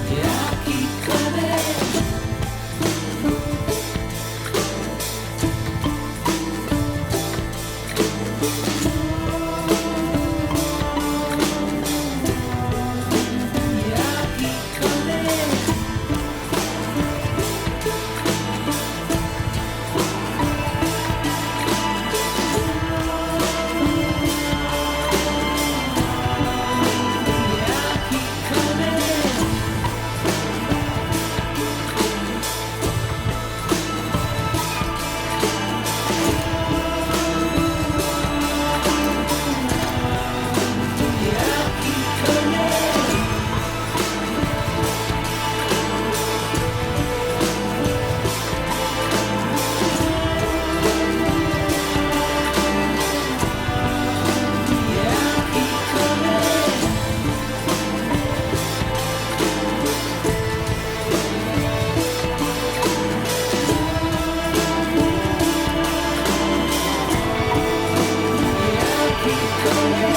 Yeah, I'll keep coming. Yeah, I'll keep coming. Yeah, I'll keep coming. Yeah, I'll keep coming. Yeah, I'll keep coming. Yeah, I'll keep coming.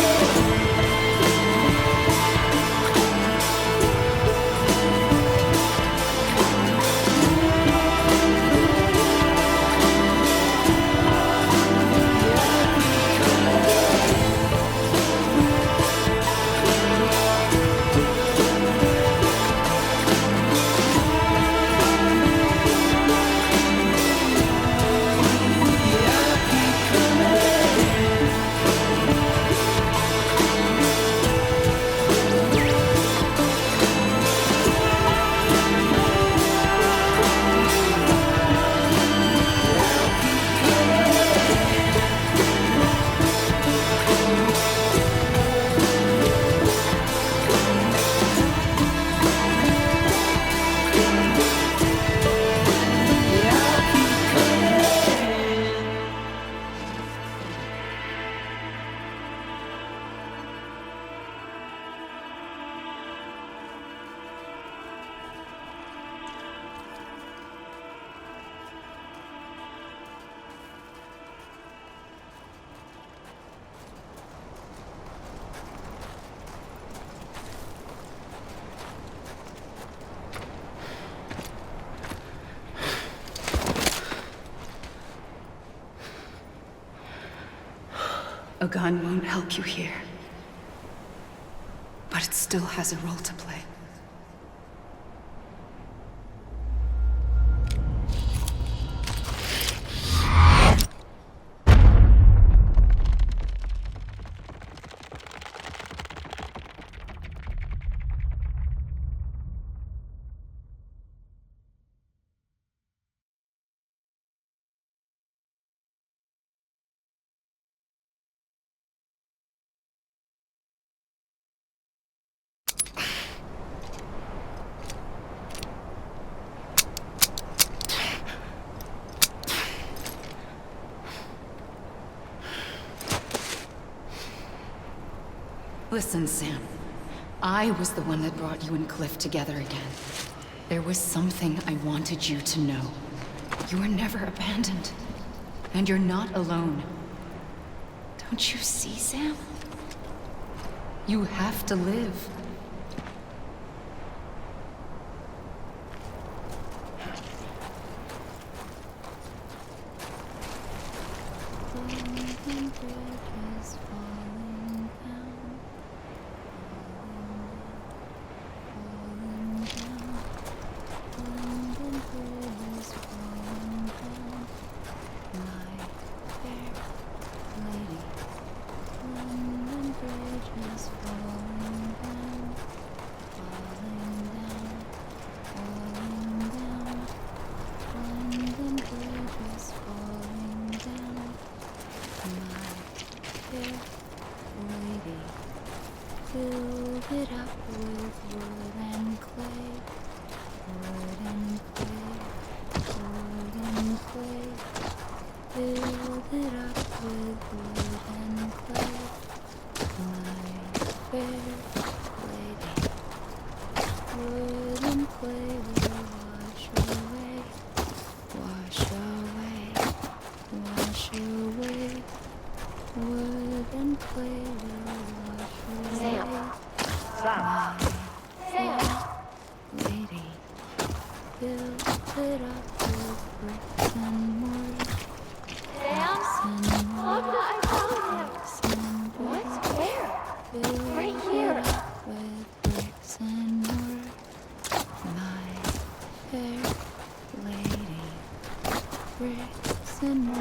A gun won't help you here. But it still has a role to play. Listen, Sam. I was the one that brought you and Cliff together again. There was something I wanted you to know. You were never abandoned. And you're not alone. Don't you see, Sam? You have to live.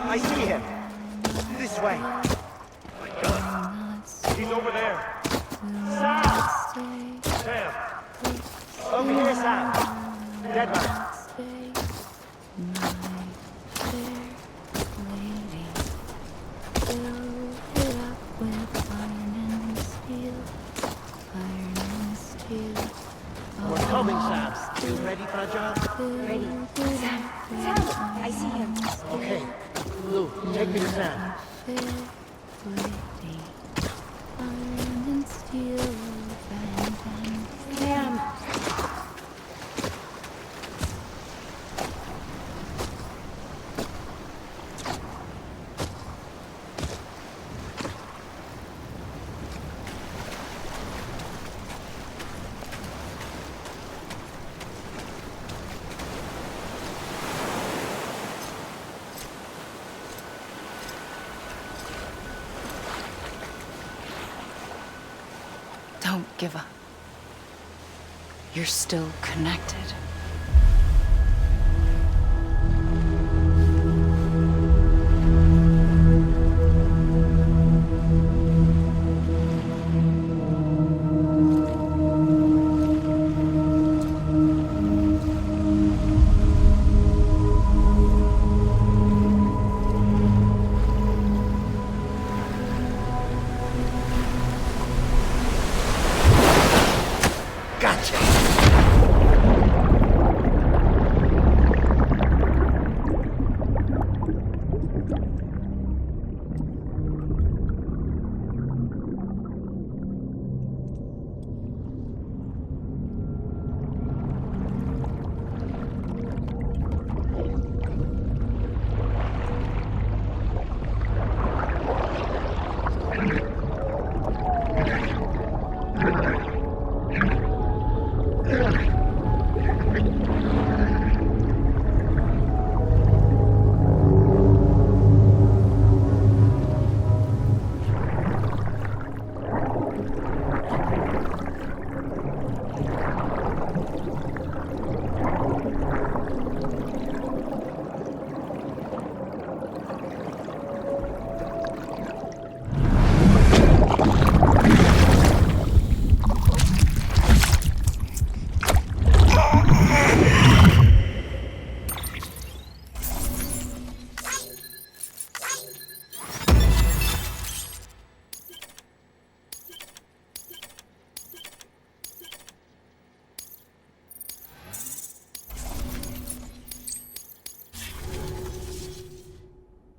I see him. This way. My God. He's over there. Sam! Sam! Over here, Sam. Dead man. We're coming, Sam. You ready for a job? Ready. Sam. Sam. I see him. Okay. Lou, take me to Sam. Sam. Don't give up. You're still connected.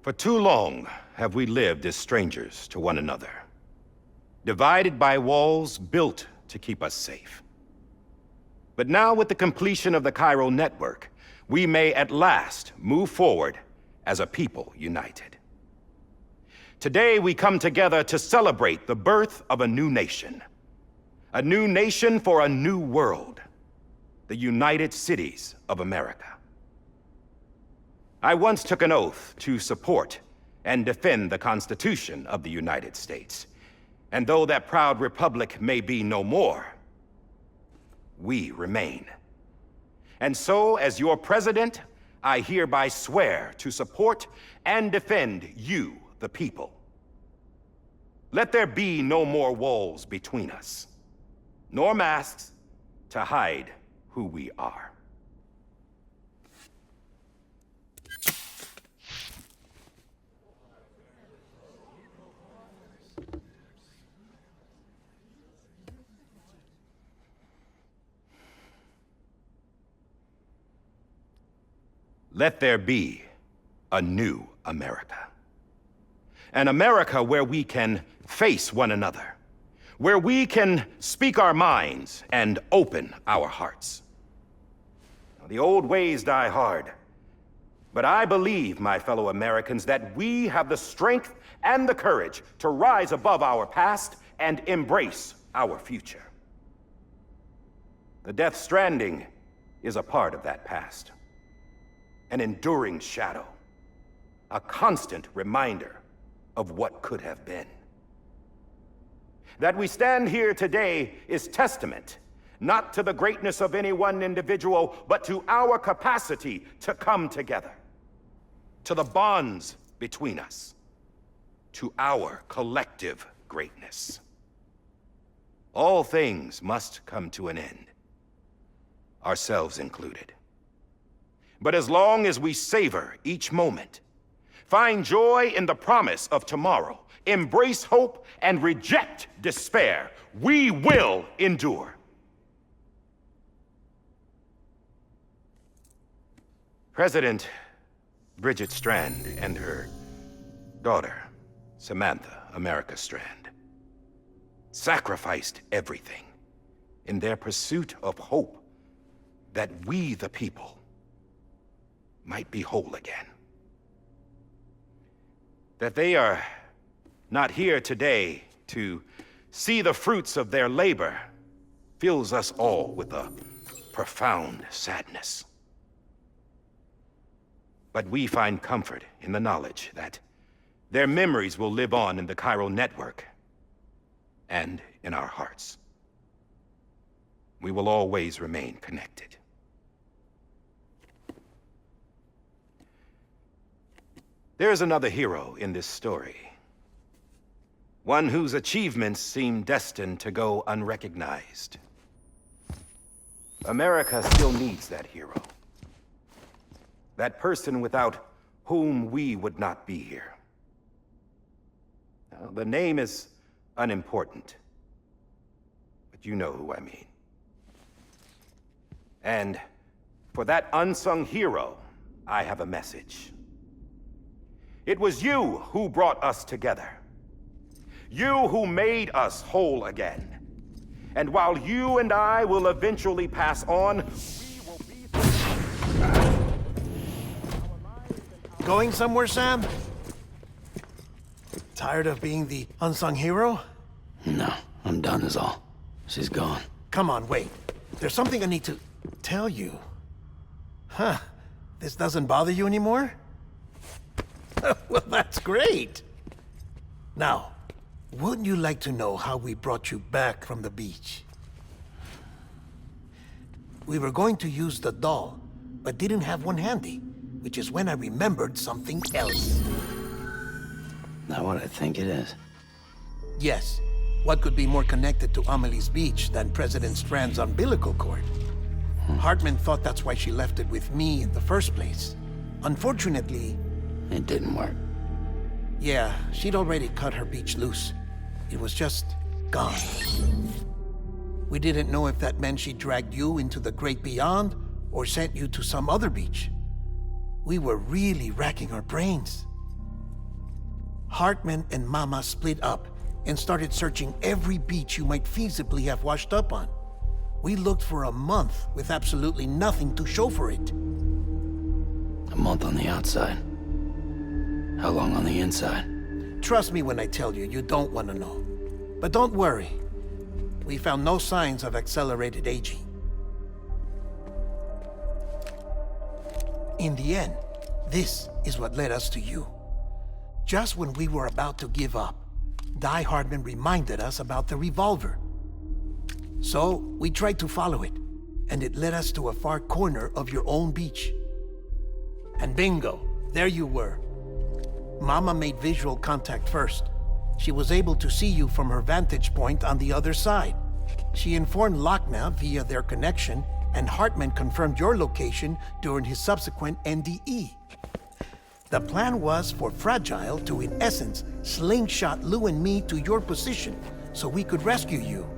For too long have we lived as strangers to one another. divided by walls built to keep us safe. But now, with the completion of the chiral network, we may at last move forward as a people united. Today, we come together to celebrate the birth of a new nation. A new nation for a new world. The United Cities of America. I once took an oath to support and defend the Constitution of the United States. And though that proud republic may be no more, we remain. And so, as your president, I hereby swear to support and defend you, the people. Let there be no more walls between us, nor masks to hide who we are. Let there be a new America. An America where we can face one another, where we can speak our minds and open our hearts. The old ways die hard, but I believe, my fellow Americans, that we have the strength and the courage to rise above our past and embrace our future. The Death Stranding is a part of that past. An enduring shadow, a constant reminder of what could have been. That we stand here today is testament, not to the greatness of any one individual, but to our capacity to come together, to the bonds between us, to our collective greatness. All things must come to an end, ourselves included. But as long as we savor each moment, find joy in the promise of tomorrow, embrace hope, and reject despair, we will endure. President Bridget Strand and her daughter, Samantha America Strand, sacrificed everything in their pursuit of hope that we, the people, might be whole again. That they are not here today to see the fruits of their labor fills us all with a profound sadness. But we find comfort in the knowledge that their memories will live on in the chiral network and in our hearts. We will always remain connected. There is another hero in this story. One whose achievements seem destined to go unrecognized. America still needs that hero. That person without whom we would not be here. Now, the name is unimportant, but you know who I mean. And for that unsung hero, I have a message. It was you who brought us together. You who made us whole again. And while you and I will eventually pass on, we will be... Going somewhere, Sam? Tired of being the unsung hero? No, I'm done is all. She's gone. Come on, wait. There's something I need to tell you. Huh. This doesn't bother you anymore? Well, that's great. Now, wouldn't you like to know how we brought you back from the beach? We were going to use the doll, but didn't have one handy, which is when I remembered something else. Not what I think it is. Yes. What could be more connected to Amelie's beach than President Strand's umbilical cord? Hartman thought that's why she left it with me in the first place. Unfortunately... It didn't work. Yeah, she'd already cut her beach loose. It was just gone. We didn't know if that meant she dragged you into the great beyond or sent you to some other beach. We were really racking our brains. Hartman and Mama split up, and started searching every beach you might feasibly have washed up on. We looked for a month with absolutely nothing to show for it. A month on the outside. How long on the inside? Trust me when I tell you, you don't want to know. But don't worry. We found no signs of accelerated aging. In the end, this is what led us to you. Just when we were about to give up, Die Hardman reminded us about the revolver. So, we tried to follow it, and it led us to a far corner of your own beach. And bingo, there you were. Mama made visual contact first. She was able to see you from her vantage point on the other side. She informed Lochner via their connection, and Hartman confirmed your location during his subsequent NDE. The plan was for Fragile to, in essence, slingshot Lou and me to your position so we could rescue you.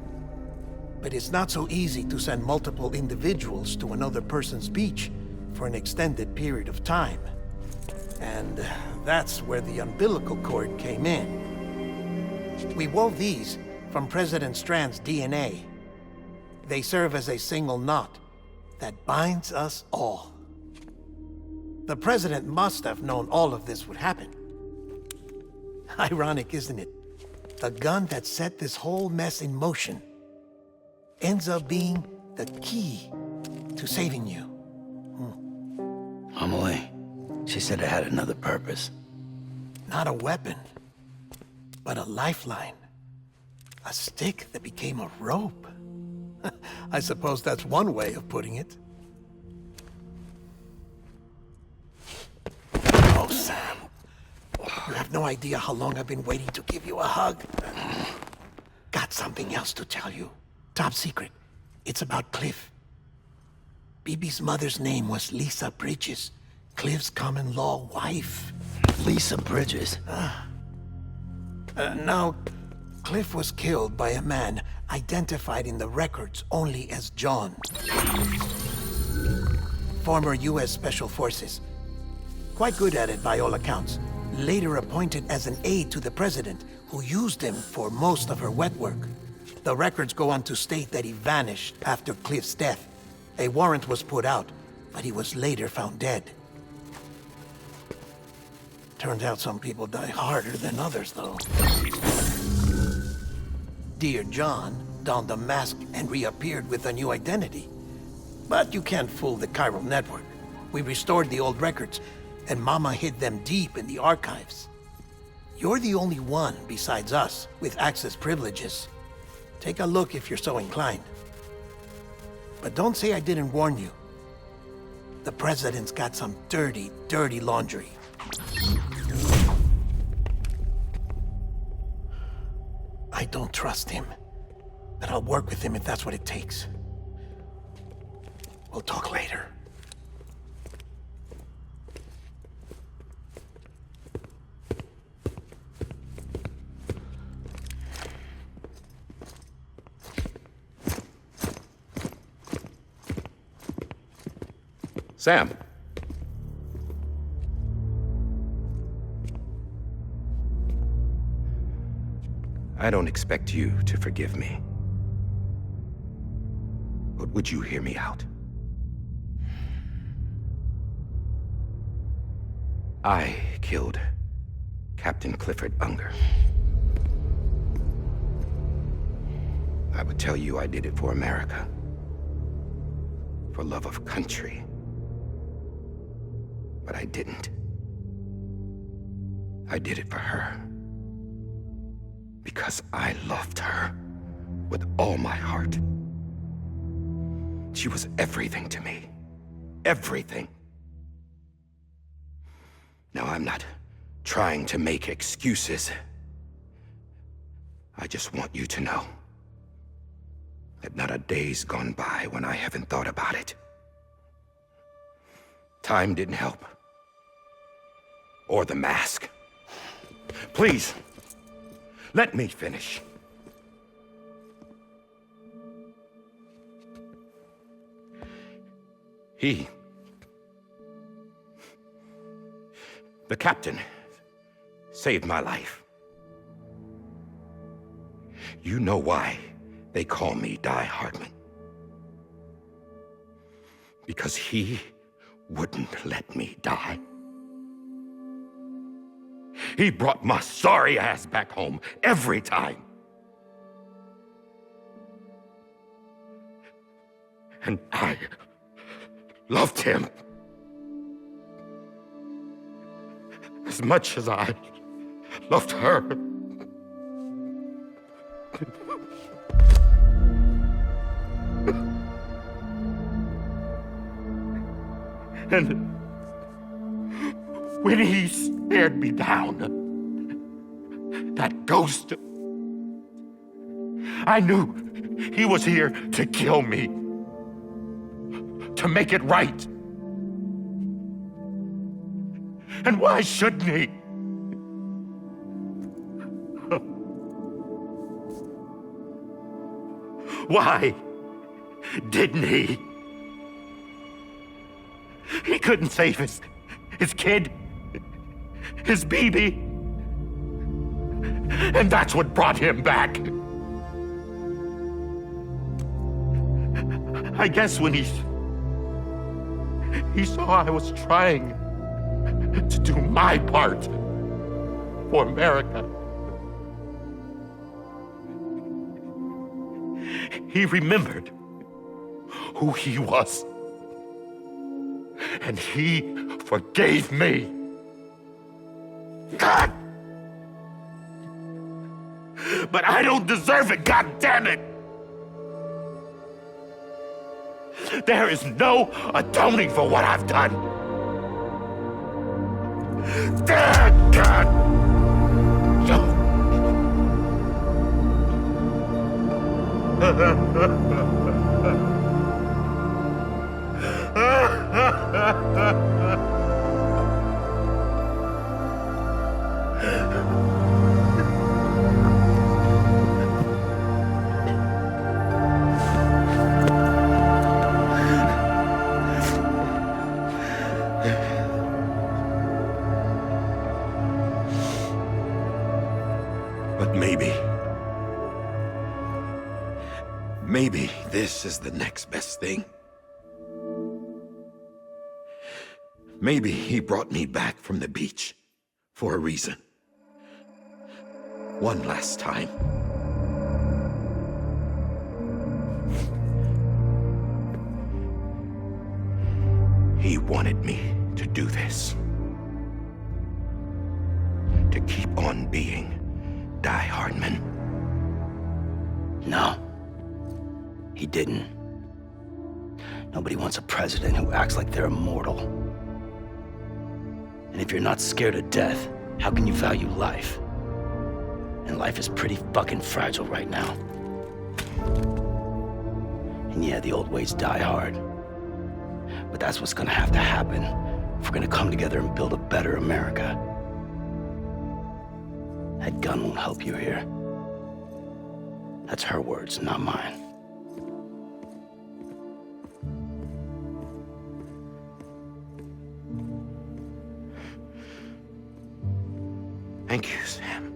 But it's not so easy to send multiple individuals to another person's beach for an extended period of time. And that's where the umbilical cord came in. We wove these from President Strand's DNA. They serve as a single knot that binds us all. The President must have known all of this would happen. Ironic, isn't it? The gun that set this whole mess in motion ends up being the key to saving you. Amelie, she said it had another purpose. Not a weapon, but a lifeline. A stick that became a rope. I suppose that's one way of putting it. Oh, Sam. You have no idea how long I've been waiting to give you a hug. Got something else to tell you. Top secret. It's about Cliff. Bibi's mother's name was Lisa Bridges, Cliff's common-law wife. Lisa Bridges? Now, Cliff was killed by a man identified in the records only as John. Former U.S. Special Forces. Quite good at it by all accounts. Later appointed as an aide to the president, who used him for most of her wet work. The records go on to state that he vanished after Cliff's death. A warrant was put out, but he was later found dead. Turns out some people die harder than others, though. Dear John donned a mask and reappeared with a new identity. But you can't fool the chiral network. We restored the old records, and Mama hid them deep in the archives. You're the only one, besides us, with access privileges. Take a look if you're so inclined. But don't say I didn't warn you. The President's got some dirty, dirty laundry. I don't trust him, but I'll work with him if that's what it takes. We'll talk later. Sam. I don't expect you to forgive me. But would you hear me out? I killed Captain Clifford Unger. I would tell you I did it for America. For love of country. But I didn't. I did it for her. Because I loved her with all my heart. She was everything to me. Everything. Now, I'm not trying to make excuses. I just want you to know that not a day's gone by when I haven't thought about it. Time didn't help. Or the mask. Please, let me finish. The captain saved my life. You know why they call me Die Hardman? Because he wouldn't let me die. He brought my sorry ass back home every time. And I loved him as much as I loved her. And when he stared me down, that ghost, I knew he was here to kill me, to make it right. And why shouldn't he? Why didn't he? He couldn't save his kid, his baby. And that's what brought him back. I guess when he saw I was trying to do my part for America, he remembered who he was. And he forgave me. God! But I don't deserve it, God damn it! There is no atoning for what I've done. God! But maybe this is the next best thing. Maybe he brought me back from the beach for a reason. One last time. He wanted me to do this. To keep on being Die Hardman. No. He didn't. Nobody wants a president who acts like they're immortal. And if you're not scared of death, how can you value life? And life is pretty fucking fragile right now. And yeah, the old ways die hard. But that's what's gonna have to happen if we're gonna come together and build a better America. That gun won't help you here. That's her words, not mine. Thank you, Sam.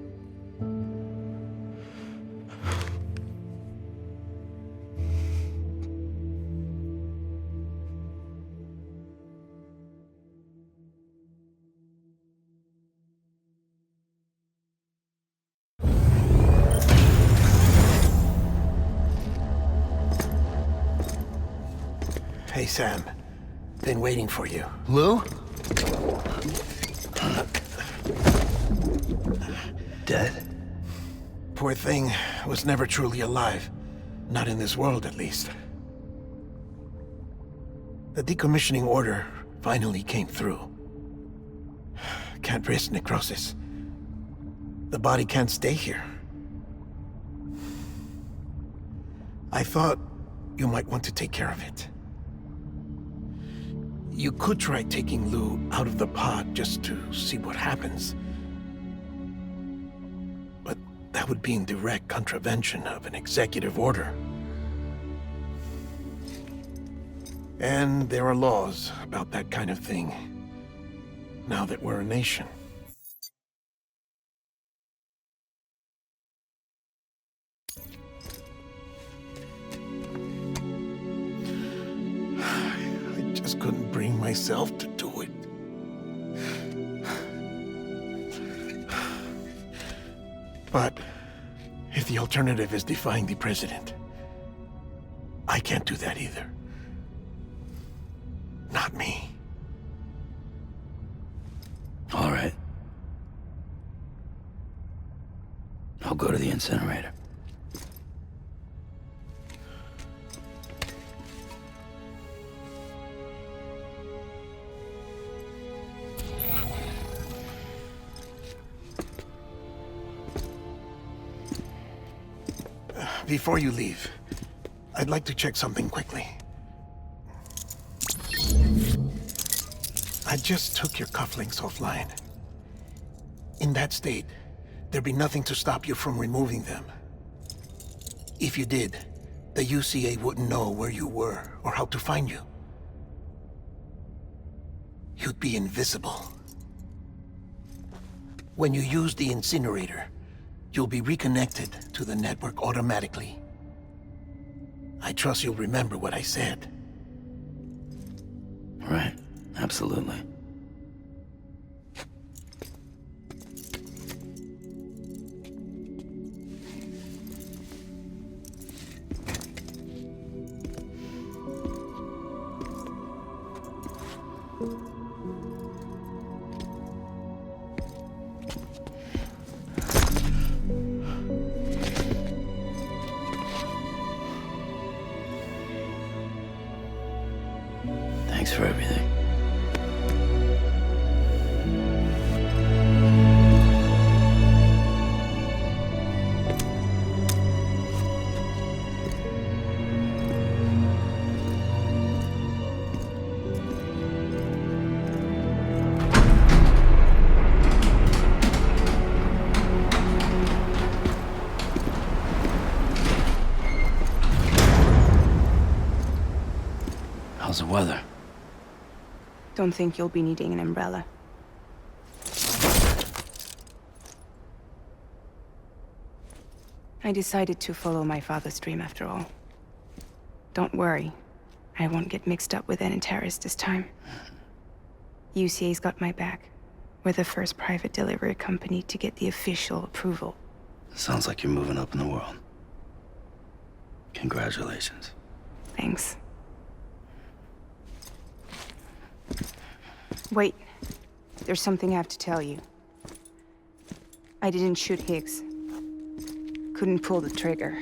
Hey, Sam. Been waiting for you. Lou? Dead? Poor thing was never truly alive. Not in this world, at least. The decommissioning order finally came through. Can't risk necrosis. The body can't stay here. I thought you might want to take care of it. You could try taking Lou out of the pod just to see what happens. But that would be in direct contravention of an executive order. And there are laws about that kind of thing, now that we're a nation. just couldn't bring myself to do it. But if the alternative is defying the president, I can't do that either. Not me. All right. I'll go to the incinerator. Before you leave, I'd like to check something quickly. I just took your cufflinks offline. In that state, there'd be nothing to stop you from removing them. If you did, the UCA wouldn't know where you were or how to find you. You'd be invisible. When you use the incinerator, you'll be reconnected to the network automatically. I trust you'll remember what I said. Right, absolutely. Thanks for everything. How's the weather? Don't think you'll be needing an umbrella. I decided to follow my father's dream after all. Don't worry, I won't get mixed up with any terrorists this time. UCA's got my back. We're the first private delivery company to get the official approval. Sounds like you're moving up in the world. Congratulations. Thanks. Wait, there's something I have to tell you. I didn't shoot Higgs. Couldn't pull the trigger.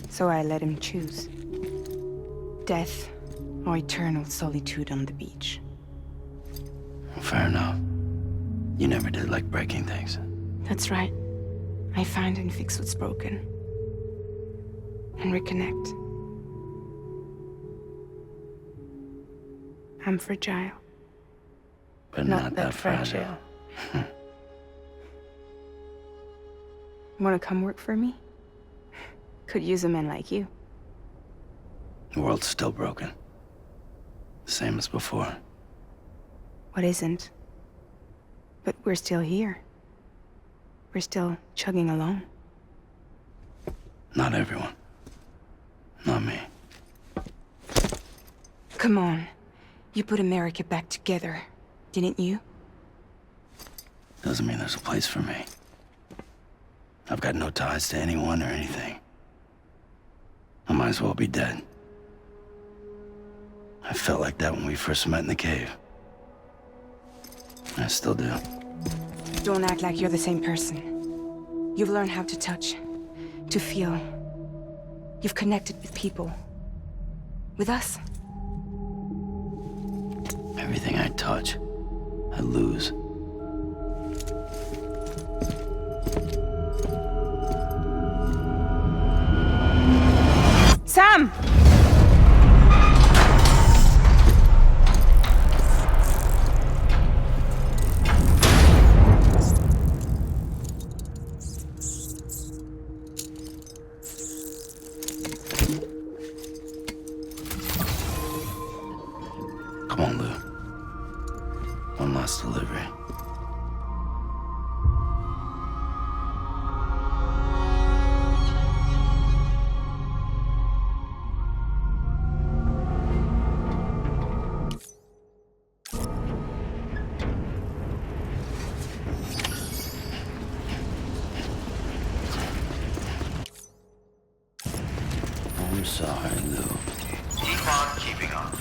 So I let him choose. Death or eternal solitude on the beach. Fair enough. You never did like breaking things. That's right. I find and fix what's broken. And reconnect. I'm fragile. But not that fragile. Wanna come work for me? Could use a man like you. The world's still broken. Same as before. What isn't? But we're still here. We're still chugging along. Not everyone. Not me. Come on. You put America back together, didn't you? Doesn't mean there's a place for me. I've got no ties to anyone or anything. I might as well be dead. I felt like that when we first met in the cave. I still do. Don't act like you're the same person. You've learned how to touch, to feel. You've connected with people. With us. Everything I touch, I lose. Sam! Come on, Lou. One last delivery. sorry, Lou. Keep on keeping on.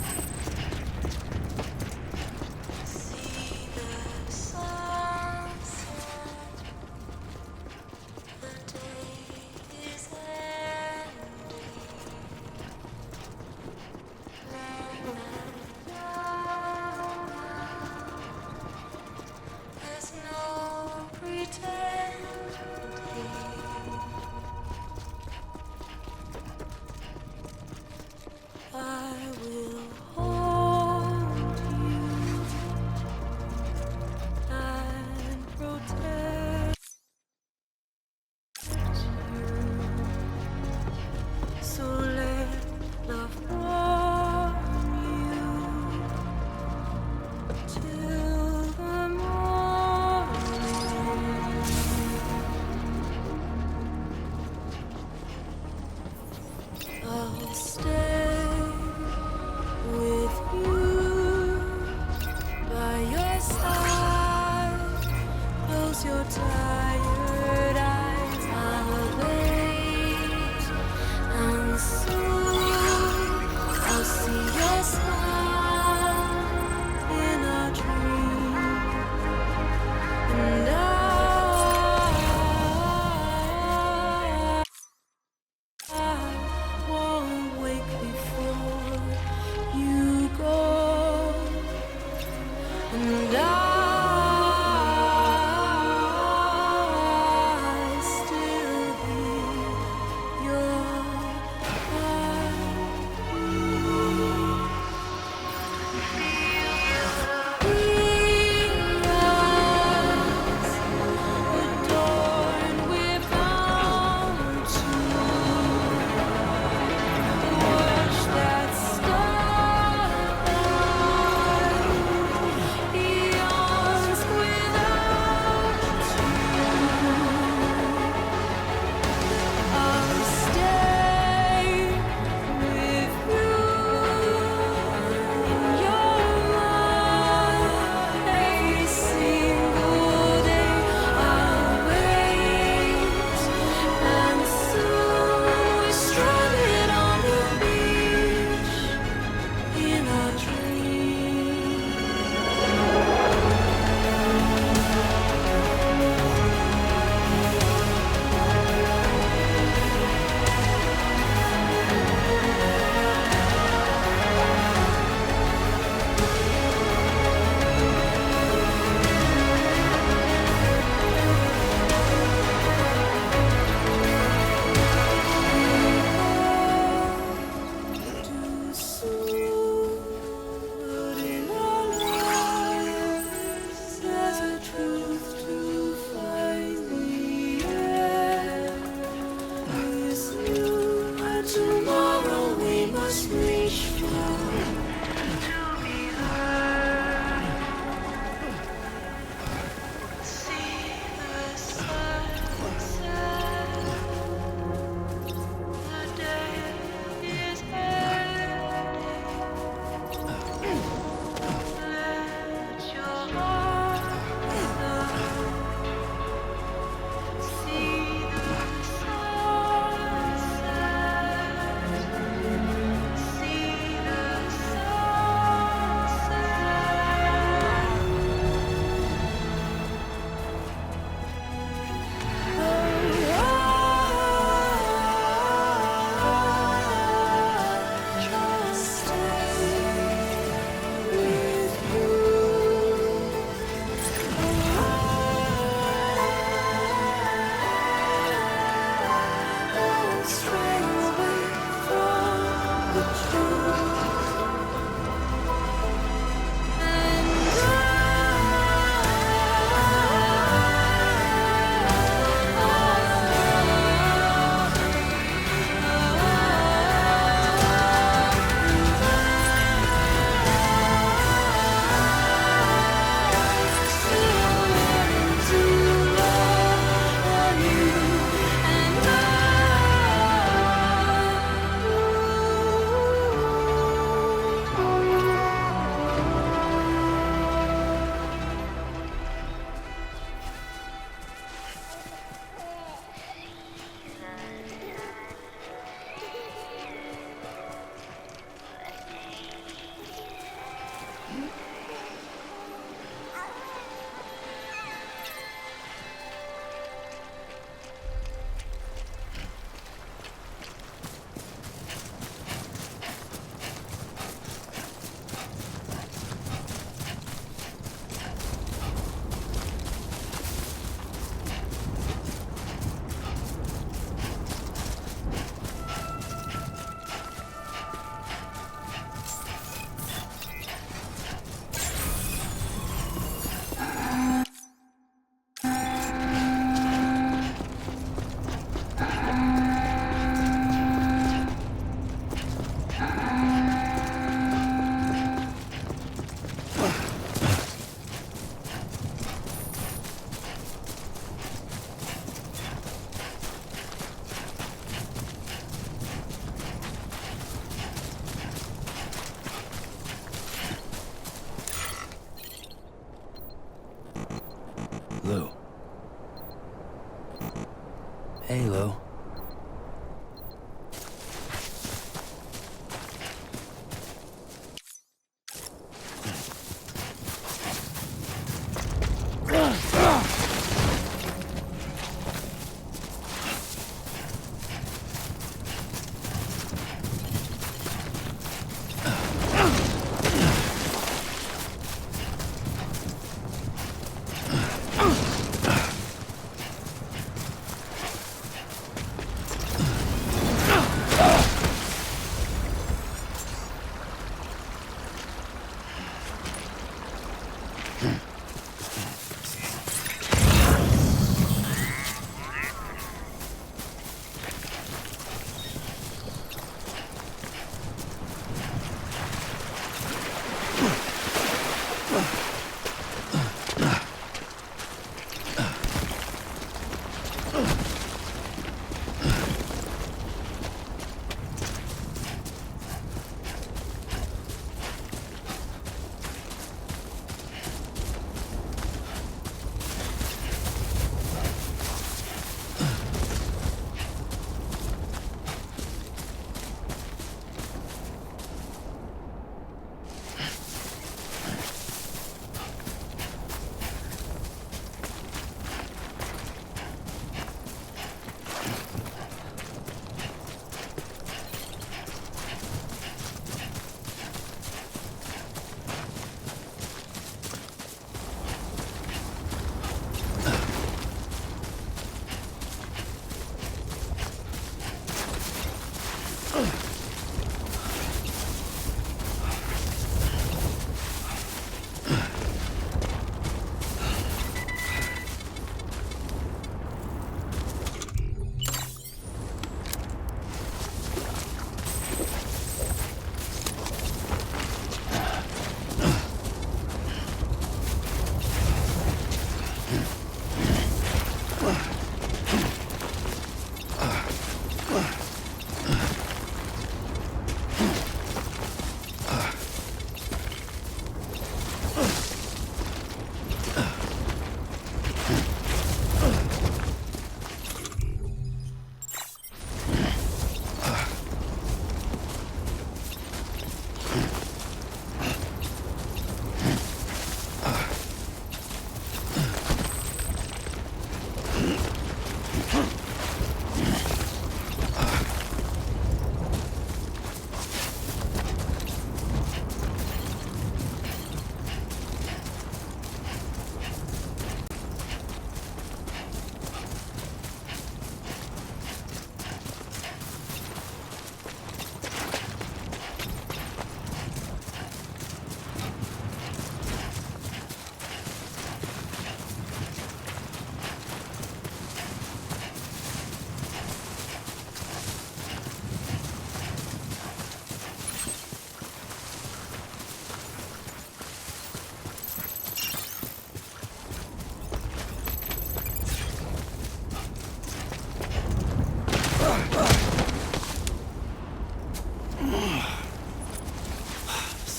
I will hold Hey, Lo.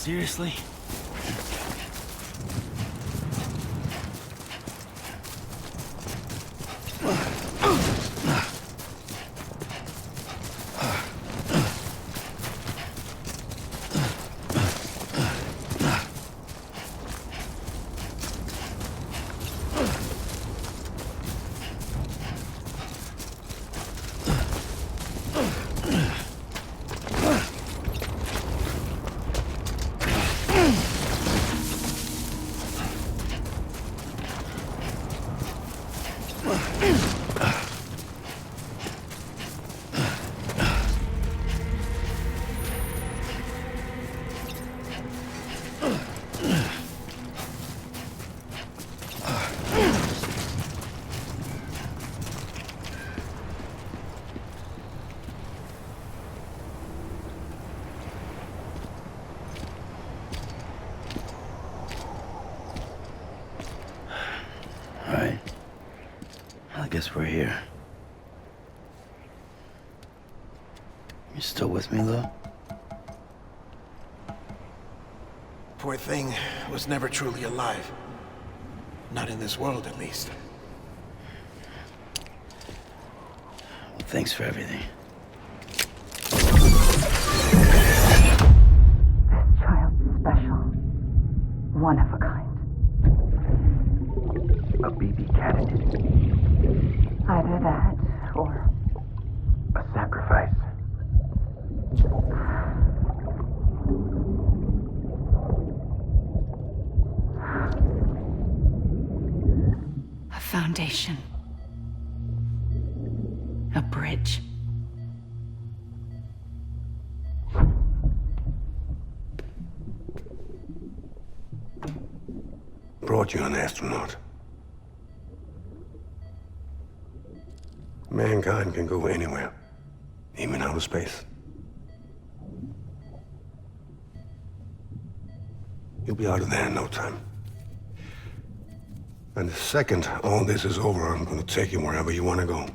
Seriously? Alright. I guess we're here. You still with me, Lo? Poor thing was never truly alive. Not in this world, at least. Thanks for everything. Child's special. One of a kind. A BB candidate. Either that, or A sacrifice. a foundation. A bridge. Brought you an astronaut. Mankind can go anywhere, even outer space. You'll be out of there in no time. And the second all this is over, I'm gonna take you wherever you want to go.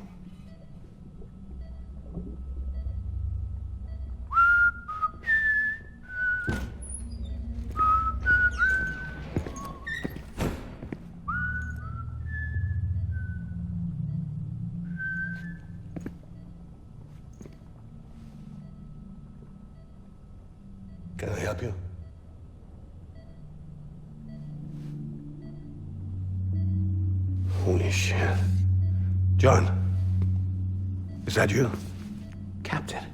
Can I help you? Holy shit. John, is that you? Captain,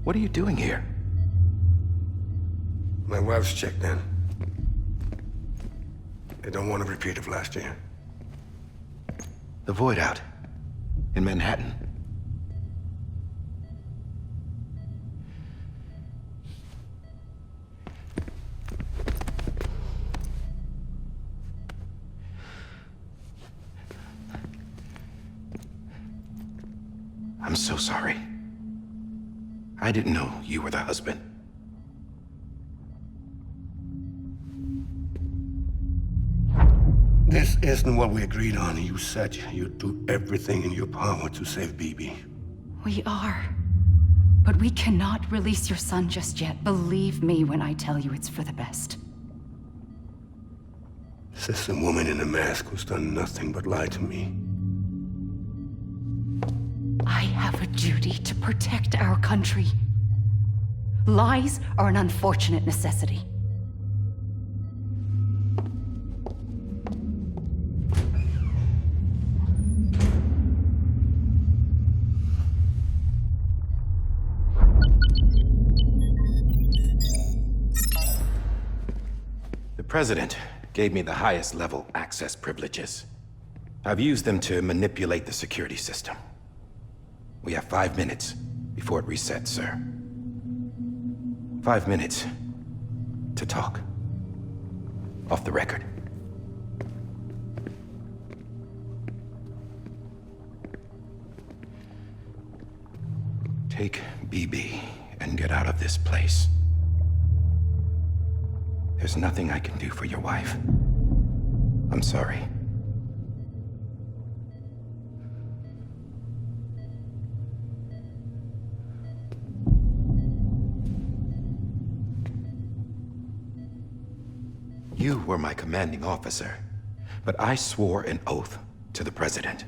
what are you doing here? My wife's checked in. They don't want a repeat of last year. The Void Out in Manhattan. I'm so sorry. I didn't know you were the husband. This isn't what we agreed on. You said you'd do everything in your power to save BB. We are. But we cannot release your son just yet. Believe me when I tell you it's for the best. This is a woman in a mask who's done nothing but lie to me. I have a duty to protect our country. Lies are an unfortunate necessity. The President gave me the highest level access privileges. I've used them to manipulate the security system. We have 5 minutes before it resets, sir. 5 minutes to talk. Off the record. Take BB and get out of this place. There's nothing I can do for your wife. I'm sorry. You were my commanding officer, but I swore an oath to the President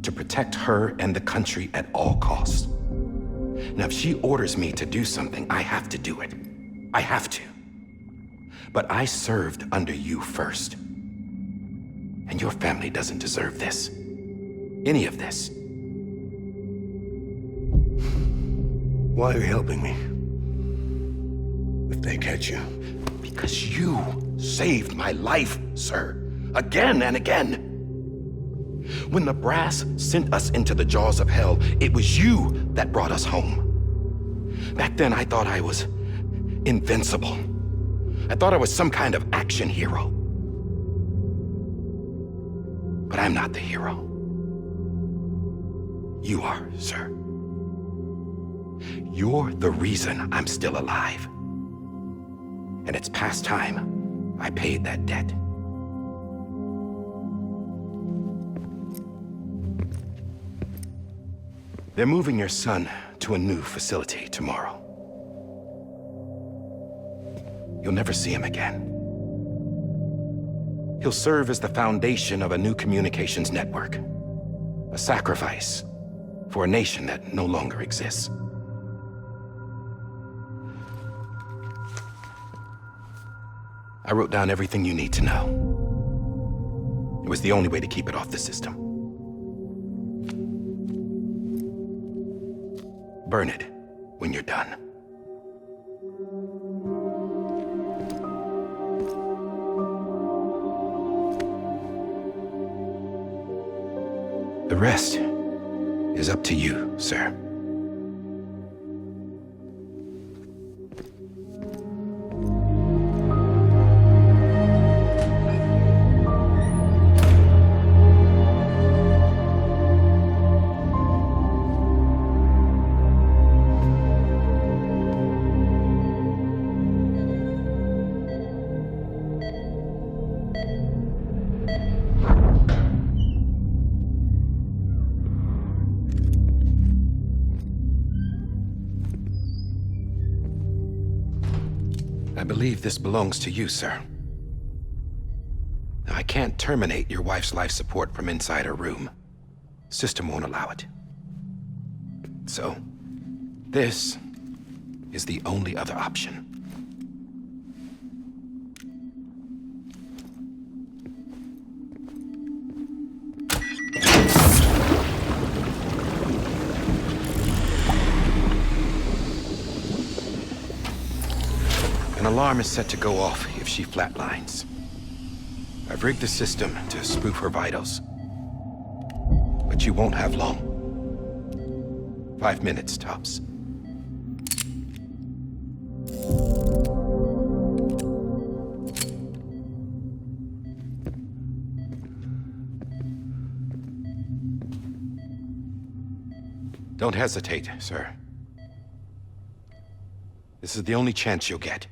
to protect her and the country at all costs. Now, if she orders me to do something, I have to do it. I have to. But I served under you first. And your family doesn't deserve this. Any of this. Why are you helping me? If they catch you. Because you saved my life, sir. Again and again. When the brass sent us into the jaws of hell, it was you that brought us home. Back then, I thought I was invincible. I thought I was some kind of action hero. But I'm not the hero. You are, sir. You're the reason I'm still alive. And it's past time I paid that debt. They're moving your son to a new facility tomorrow. You'll never see him again. He'll serve as the foundation of a new communications network. A sacrifice for a nation that no longer exists. I wrote down everything you need to know. It was the only way to keep it off the system. Burn it when you're done. The rest is up to you, sir. I believe this belongs to you, sir. Now, I can't terminate your wife's life support from inside her room. System won't allow it. So, this is the only other option. An alarm is set to go off if she flatlines. I've rigged the system to spoof her vitals. But you won't have long. 5 minutes, tops. Don't hesitate, sir. This is the only chance you'll get.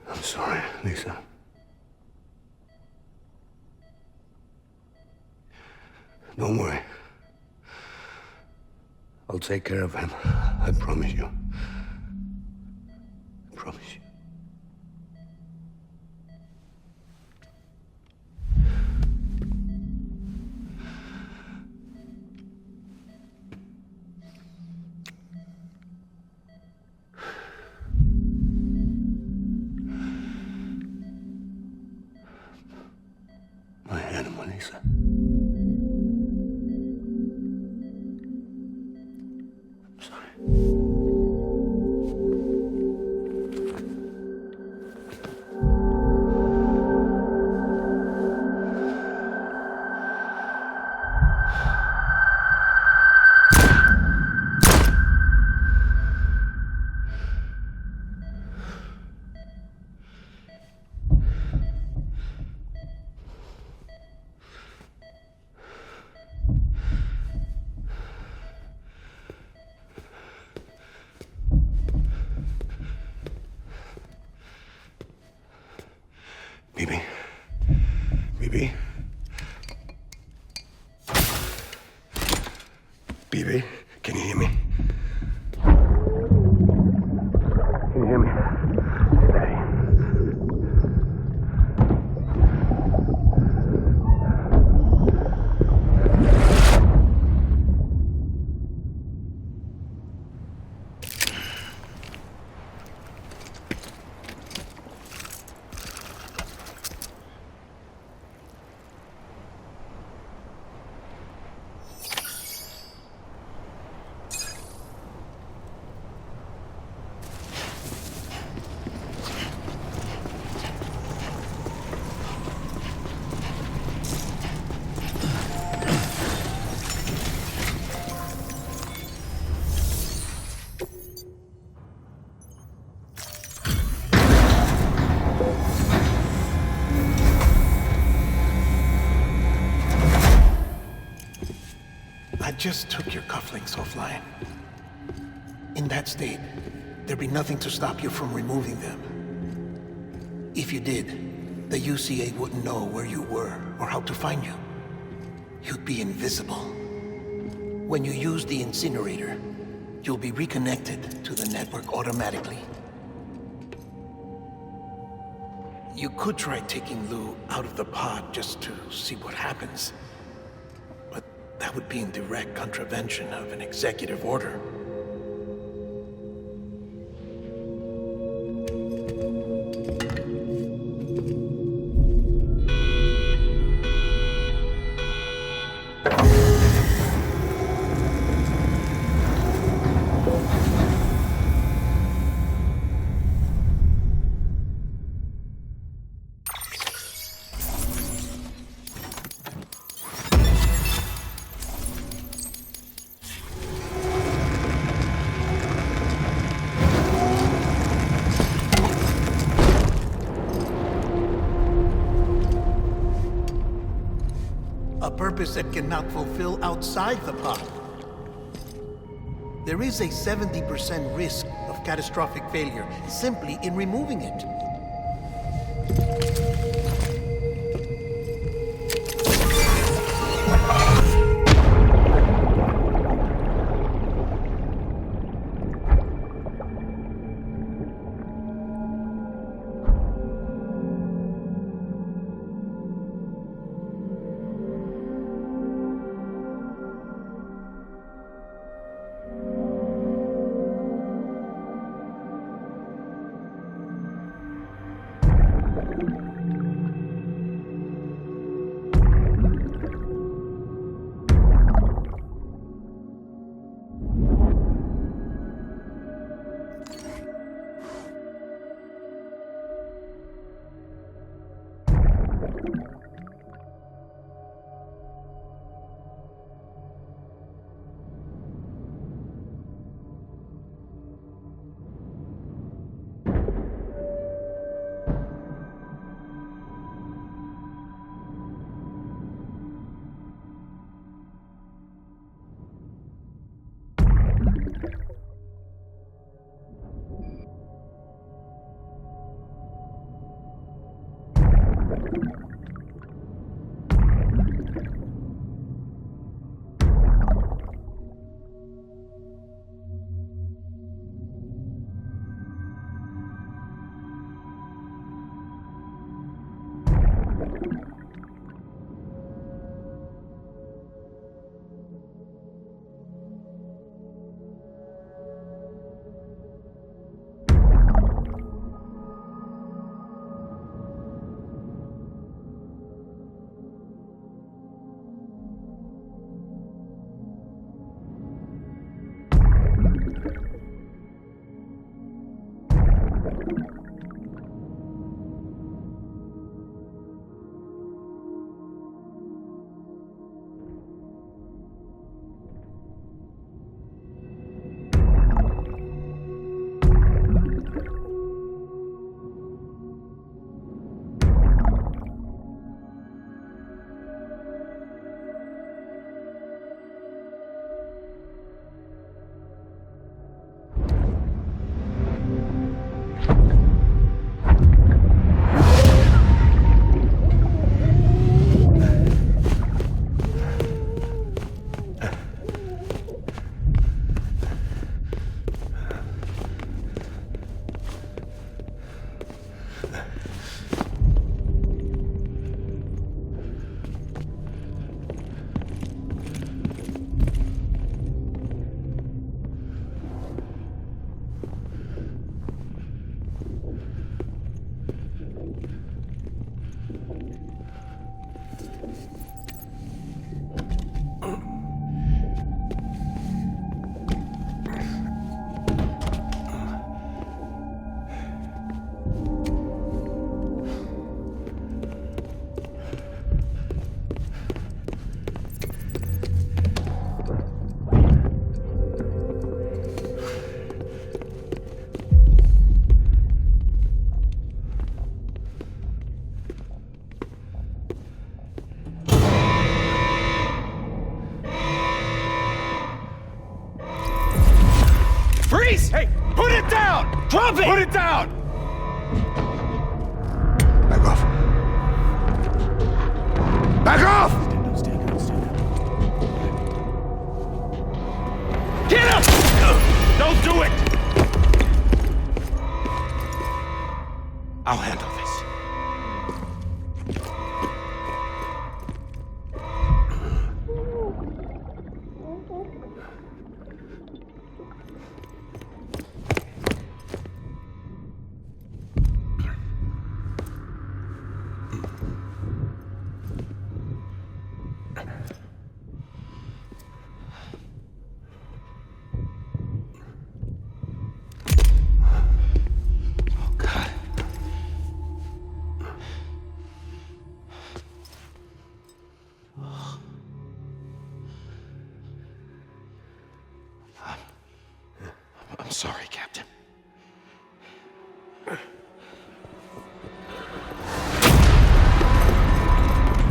I'm sorry, Lisa. Don't worry. I'll take care of him. I promise you. I promise you. My animal, Lisa. I'm sorry. Bibi? Bibi? Bibi, can you hear me? Can you hear me? Daddy. just took your cufflinks offline. In that state, there'd be nothing to stop you from removing them. If you did, the UCA wouldn't know where you were or how to find you. You'd be invisible. When you use the incinerator, you'll be reconnected to the network automatically. You could try taking Lou out of the pod just to see what happens. But that would be in direct contravention of an executive order. A purpose that cannot fulfill outside the pod. There is a 70% risk of catastrophic failure simply in removing it. Hey, put it down! Drop it! Put it down! Back off. Back off! Get him! Don't do it! I'll handle this. I'm sorry, Captain.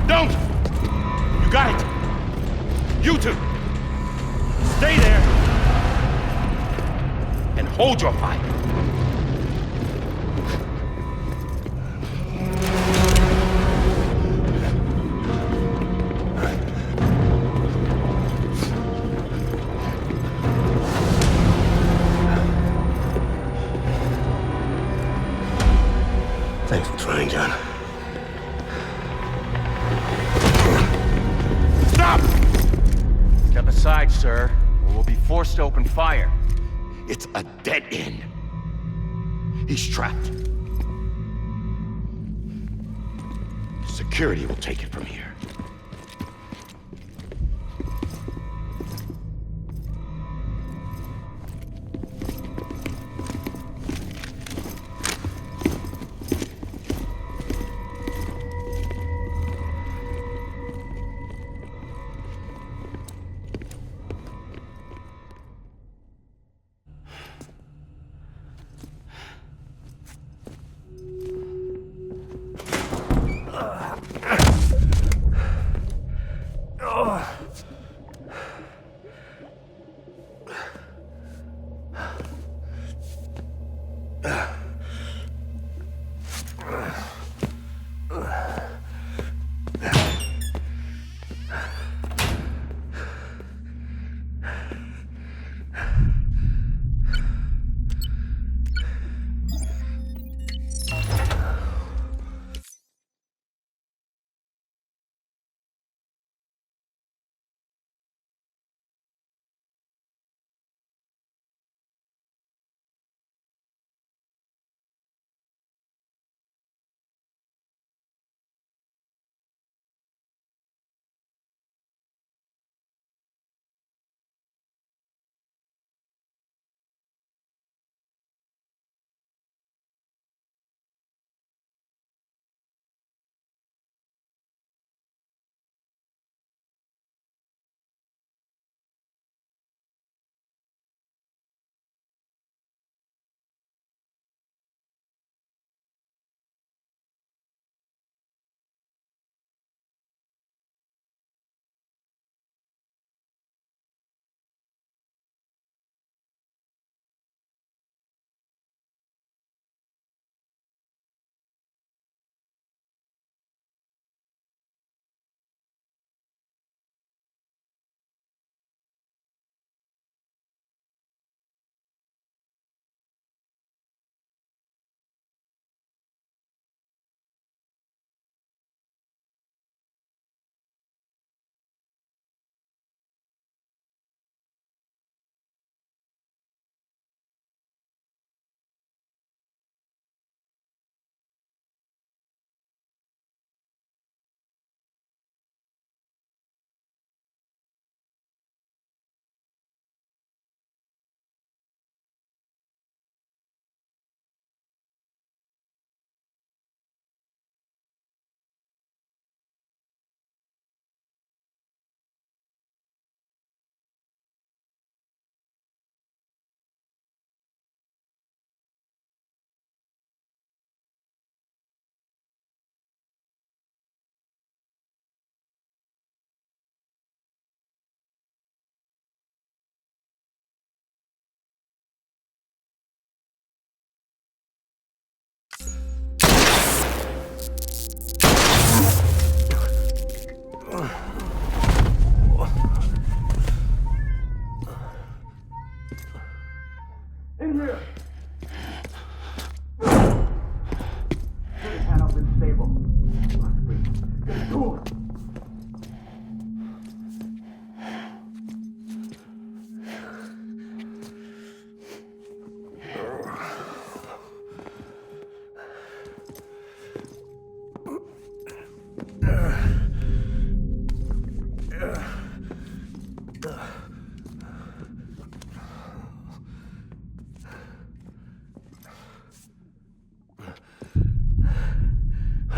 Don't! You got it! You two! Stay there! And hold your fire! Thanks for trying, John. Stop! Step aside, sir, or we'll be forced to open fire. It's a dead end. He's trapped. Security will take it from here.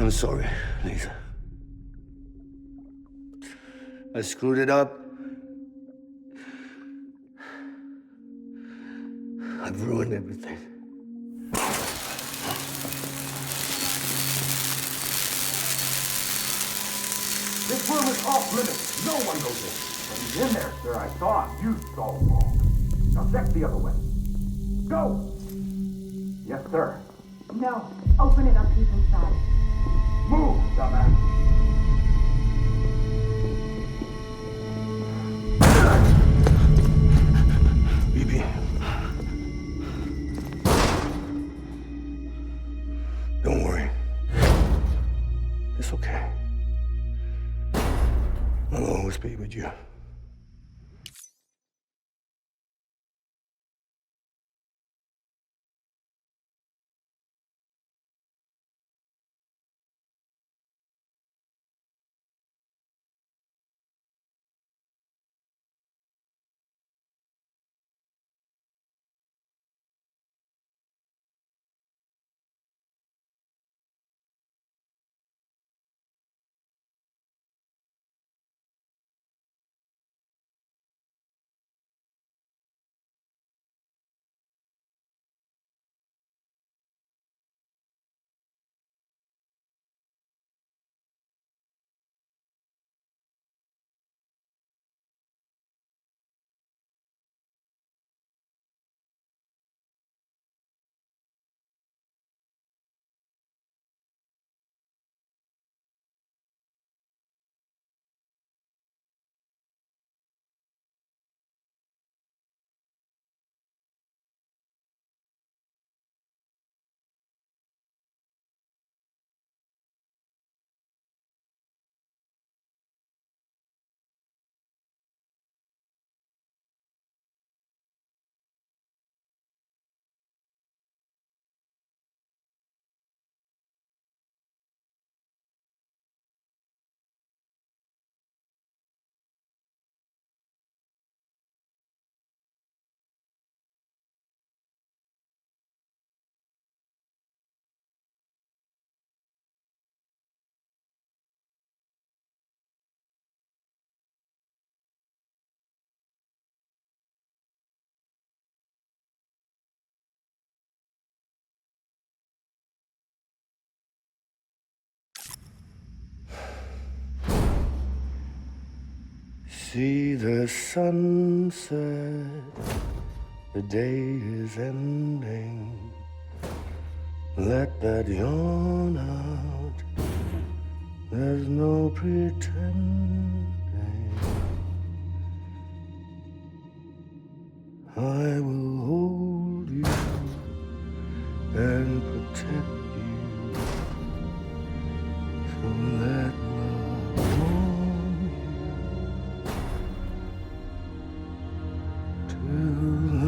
I'm sorry, Lisa. I screwed it up. I've ruined everything. This room is off limits. No one goes in. But he's in there, sir. I saw him. You saw wrong. Now check the other way. Go! Yes, sir. No. Open it up. He's inside. Move, dumbass. Bibi. Don't worry. It's okay. I'll always be with you. See the sunset, the day is ending. Let that yawn out, there's no pretending. I will hold you and protect you, so let love warm you to the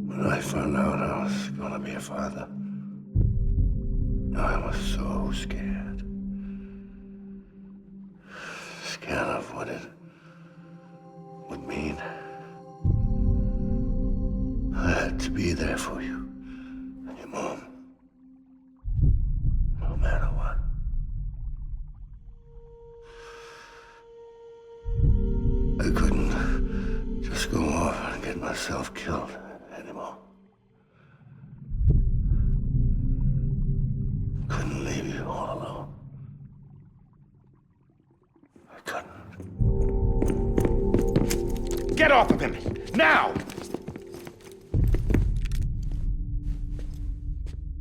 When I found out I was gonna be a father, I was so scared. Scared of what it would mean. I had to be there for you and your mom, no matter what. I couldn't just go off and get myself killed anymore. Couldn't leave you all alone. I couldn't. Get off of him! Now!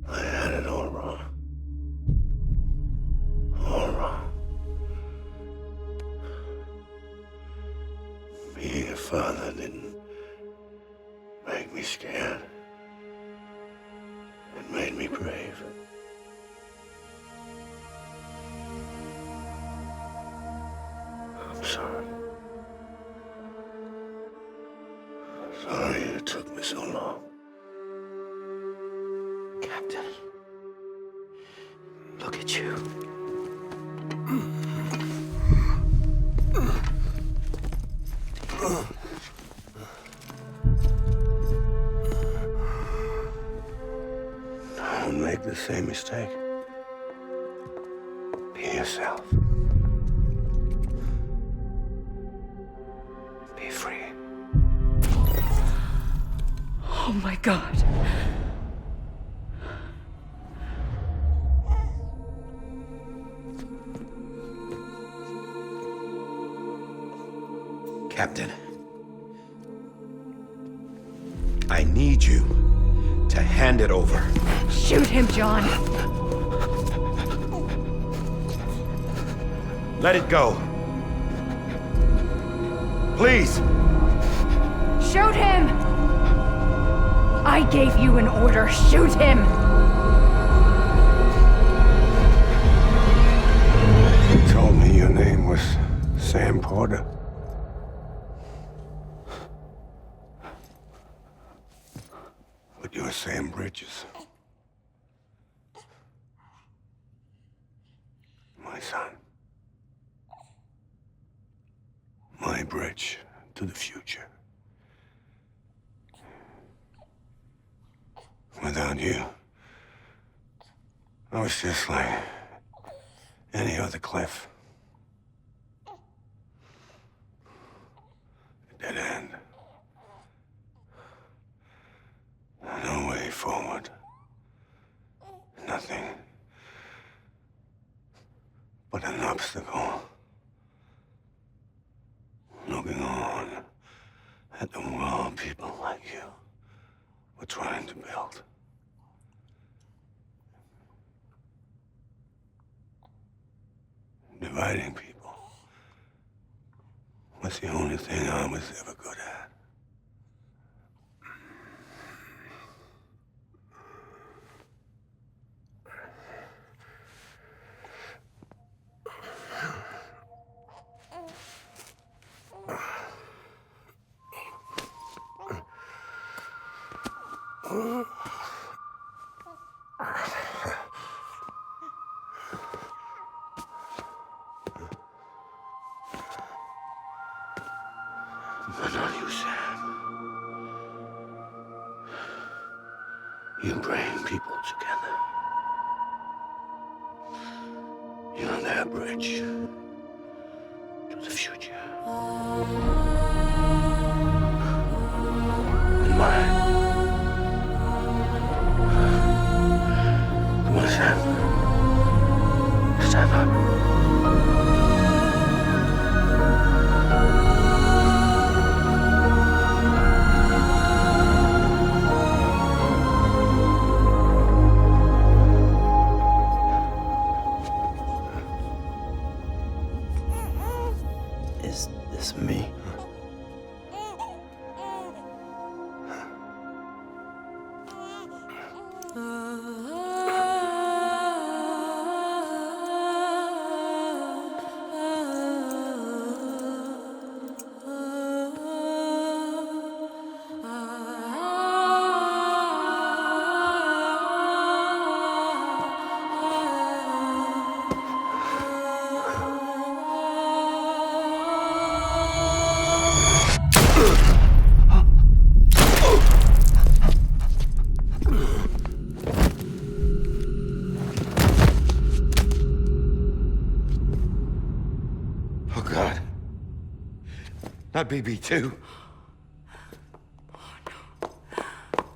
I had it all wrong. All wrong. Being a father didn't make me scared. me so long. Captain, look at you. Don't make the same mistake. Be yourself. Be free. Oh my God. Captain, I need you to hand it over. Shoot him, John. Let it go. Please. Shoot him! I gave you an order. Shoot him! You told me your name was Sam Porter. But you're Sam Bridges. My son. My bridge to the future. Without you, I was just like any other Cliff. A dead end. No way forward. Nothing but an obstacle. Looking on at the world people like you were trying to build. Dividing people was the only thing I was ever good at. But not you, Sam. You bring people together. You're their bridge to the future. And mine. Come on, Sam. Stand up. Is this me? Oh, God. Not BB2.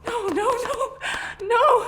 No, no, no, no!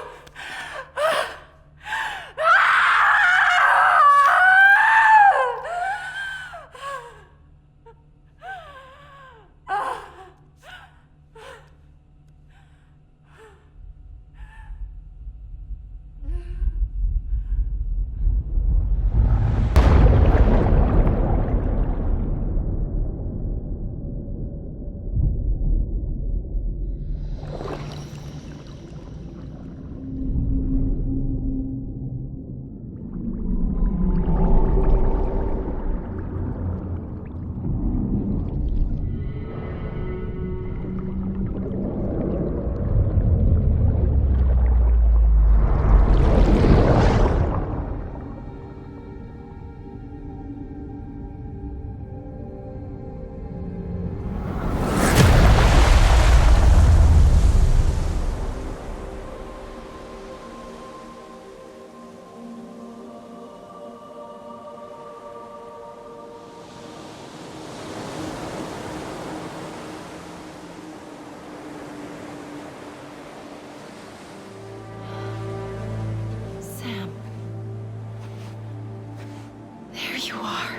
you are.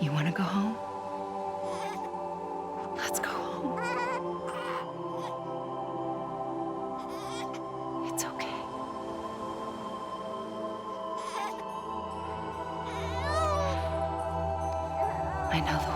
You want to go home? Let's go home. It's okay. I know the